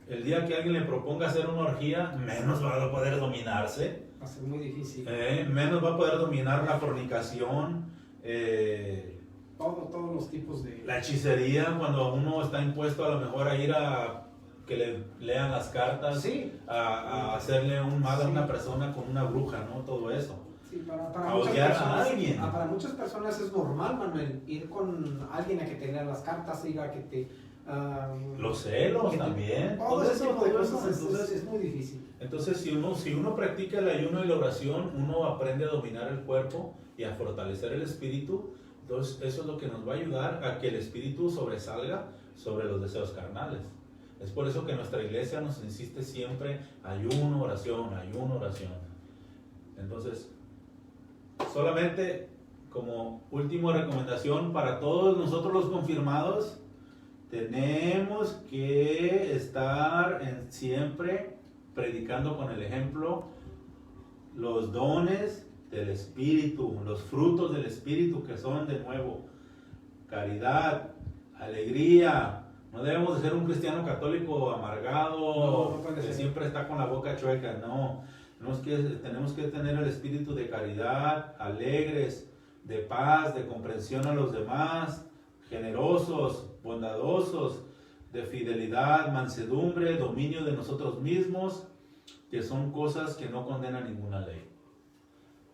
Speaker 2: el día que alguien le proponga hacer una orgía, menos va a poder dominarse.
Speaker 1: Va a ser muy difícil.
Speaker 2: Menos va a poder dominar la fornicación,
Speaker 1: todos los tipos de...
Speaker 2: la hechicería, cuando uno está impuesto a lo mejor a ir a que le lean las cartas,
Speaker 1: sí,
Speaker 2: a hacerle un mal a una persona con una bruja, ¿no? Todo eso.
Speaker 1: Sí, para muchas personas es normal, Manuel, ir con alguien a que te lea las cartas, ir a que te...
Speaker 2: los celos también.
Speaker 1: Todo ese tipo de cosas es muy difícil.
Speaker 2: Entonces, si uno practica el ayuno y la oración, uno aprende a dominar el cuerpo y a fortalecer el espíritu. Entonces, eso es lo que nos va a ayudar a que el espíritu sobresalga sobre los deseos carnales. Es por eso que nuestra iglesia nos insiste siempre ayuno, oración, ayuno, oración. Entonces, solamente como última recomendación para todos nosotros los confirmados, tenemos que estar siempre predicando con el ejemplo los dones del Espíritu, los frutos del Espíritu, que son de nuevo caridad, alegría. No debemos de ser un cristiano católico amargado, que siempre está con la boca chueca. No, tenemos que tener el espíritu de caridad, alegres, de paz, de comprensión a los demás, generosos, bondadosos, de fidelidad, mansedumbre, dominio de nosotros mismos, que son cosas que no condenan ninguna ley.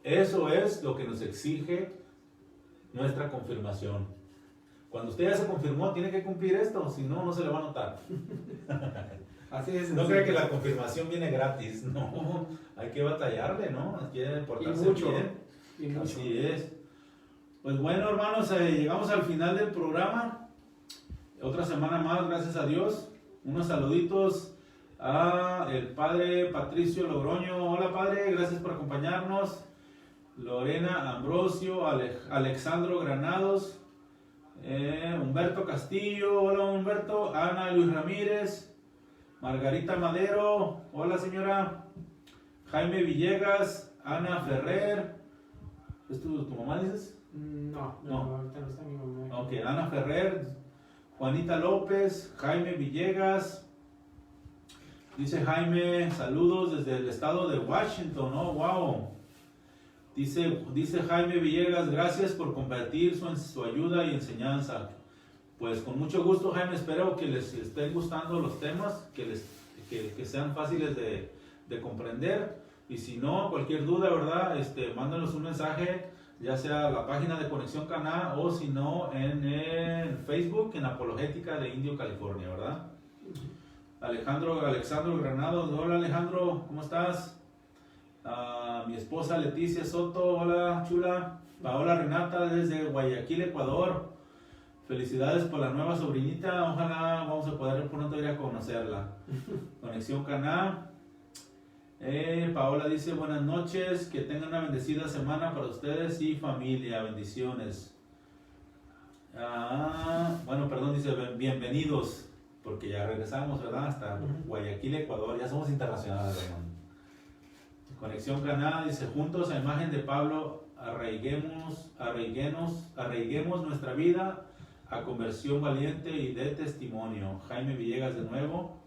Speaker 2: Eso es lo que nos exige nuestra confirmación. Cuando usted ya se confirmó, tiene que cumplir esto, si no, no se le va a notar.
Speaker 1: Así es.
Speaker 2: No crea que la confirmación viene gratis, no, hay que batallarle, ¿no? Hay que portarse bien. Así es. Pues bueno, hermanos, llegamos al final del programa. Otra semana más, gracias a Dios. Unos saluditos El padre Patricio Logroño, hola padre, gracias por acompañarnos. Lorena Ambrosio, Alexandro Granados, Humberto Castillo, hola Humberto. Ana Luis Ramírez, Margarita Madero, hola señora. Jaime Villegas, Ana Ferrer, ¿es tu mamá dices?
Speaker 1: No, ahorita no está mi mamá.
Speaker 2: Ok, Ana Ferrer, Juanita López, Jaime Villegas. Dice Jaime, saludos desde el estado de Washington, ¿no? Wow. Dice Jaime Villegas, gracias por compartir su ayuda y enseñanza. Pues con mucho gusto, Jaime, espero que les estén gustando los temas, que sean fáciles de comprender. Y si no, cualquier duda, ¿verdad? Mándanos un mensaje, ya sea a la página de Conexión Caná o si no en el Facebook, en Apologética de Indio, California, ¿verdad? Alexandro Granados, hola Alejandro, ¿cómo estás? Mi esposa Leticia Soto, hola chula. Paola Renata desde Guayaquil, Ecuador. Felicidades por la nueva sobrinita, ojalá vamos a poder pronto ir a conocerla. Conexión Caná. Paola dice buenas noches, que tengan una bendecida semana para ustedes y familia, bendiciones. Bueno, perdón, dice bienvenidos, porque ya regresamos, ¿verdad? Hasta Guayaquil, Ecuador, ya somos internacionales, hermano. Conexión Caná dice juntos a imagen de Pablo arraiguemos nuestra vida a conversión valiente y de testimonio. Jaime Villegas de nuevo.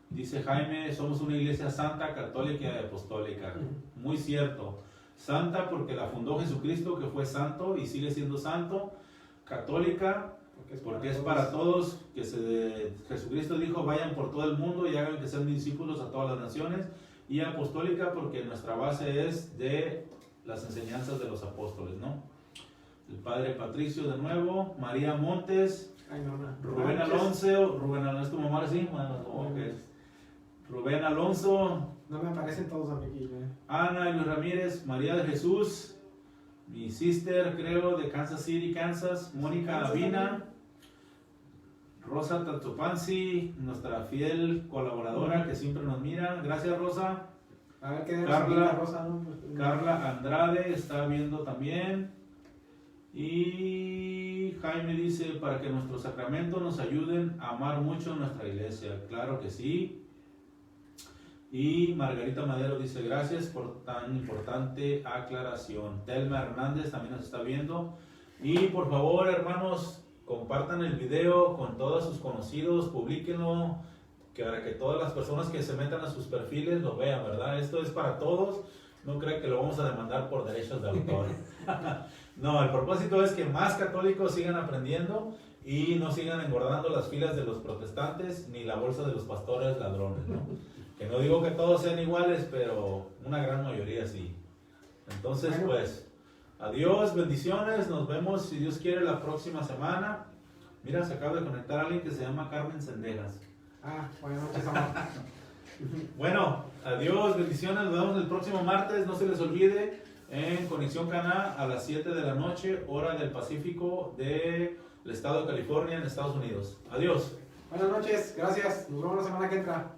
Speaker 2: Dice Jaime, somos una iglesia santa, católica y apostólica. Muy cierto. Santa porque la fundó Jesucristo, que fue santo y sigue siendo santo. Católica porque es para todos. Jesucristo dijo, vayan por todo el mundo y hagan que sean discípulos a todas las naciones. Y apostólica porque nuestra base es de las enseñanzas de los apóstoles, ¿no? El padre Patricio de nuevo. María Montes. Rubén Alonso. ¿Es tu mamá así? Bueno, okay. Rubén Alonso.
Speaker 1: No me aparecen todos aquí.
Speaker 2: Ana Luis Ramírez, María de Jesús, mi sister, creo, de Kansas City, Kansas. Mónica Avina, Rosa Tatsopansi, nuestra fiel colaboradora que siempre nos mira. Gracias, Rosa.
Speaker 1: A ver qué
Speaker 2: Rosa, ¿no? Carla Andrade está viendo también. Y Jaime dice, para que nuestros sacramentos nos ayuden a amar mucho nuestra iglesia. Claro que sí. Y Margarita Madero dice, gracias por tan importante aclaración. Telma Hernández también nos está viendo. Y por favor, hermanos, compartan el video con todos sus conocidos, publíquenlo, para que todas las personas que se metan a sus perfiles lo vean, ¿verdad? Esto es para todos, no crean que lo vamos a demandar por derechos de autor. No, el propósito es que más católicos sigan aprendiendo y no sigan engordando las filas de los protestantes ni la bolsa de los pastores ladrones, ¿no? Que no digo que todos sean iguales, pero una gran mayoría sí. Entonces, pues, adiós, bendiciones, nos vemos, si Dios quiere, la próxima semana. Mira, se acaba de conectar alguien que se llama Carmen Sendejas.
Speaker 1: Bueno,
Speaker 2: bueno, adiós, bendiciones, nos vemos el próximo martes, no se les olvide, en Conexión Caná a las 7 de la noche, hora del Pacífico del estado de California, en Estados Unidos. Adiós.
Speaker 1: Buenas noches, gracias, nos vemos la semana que entra.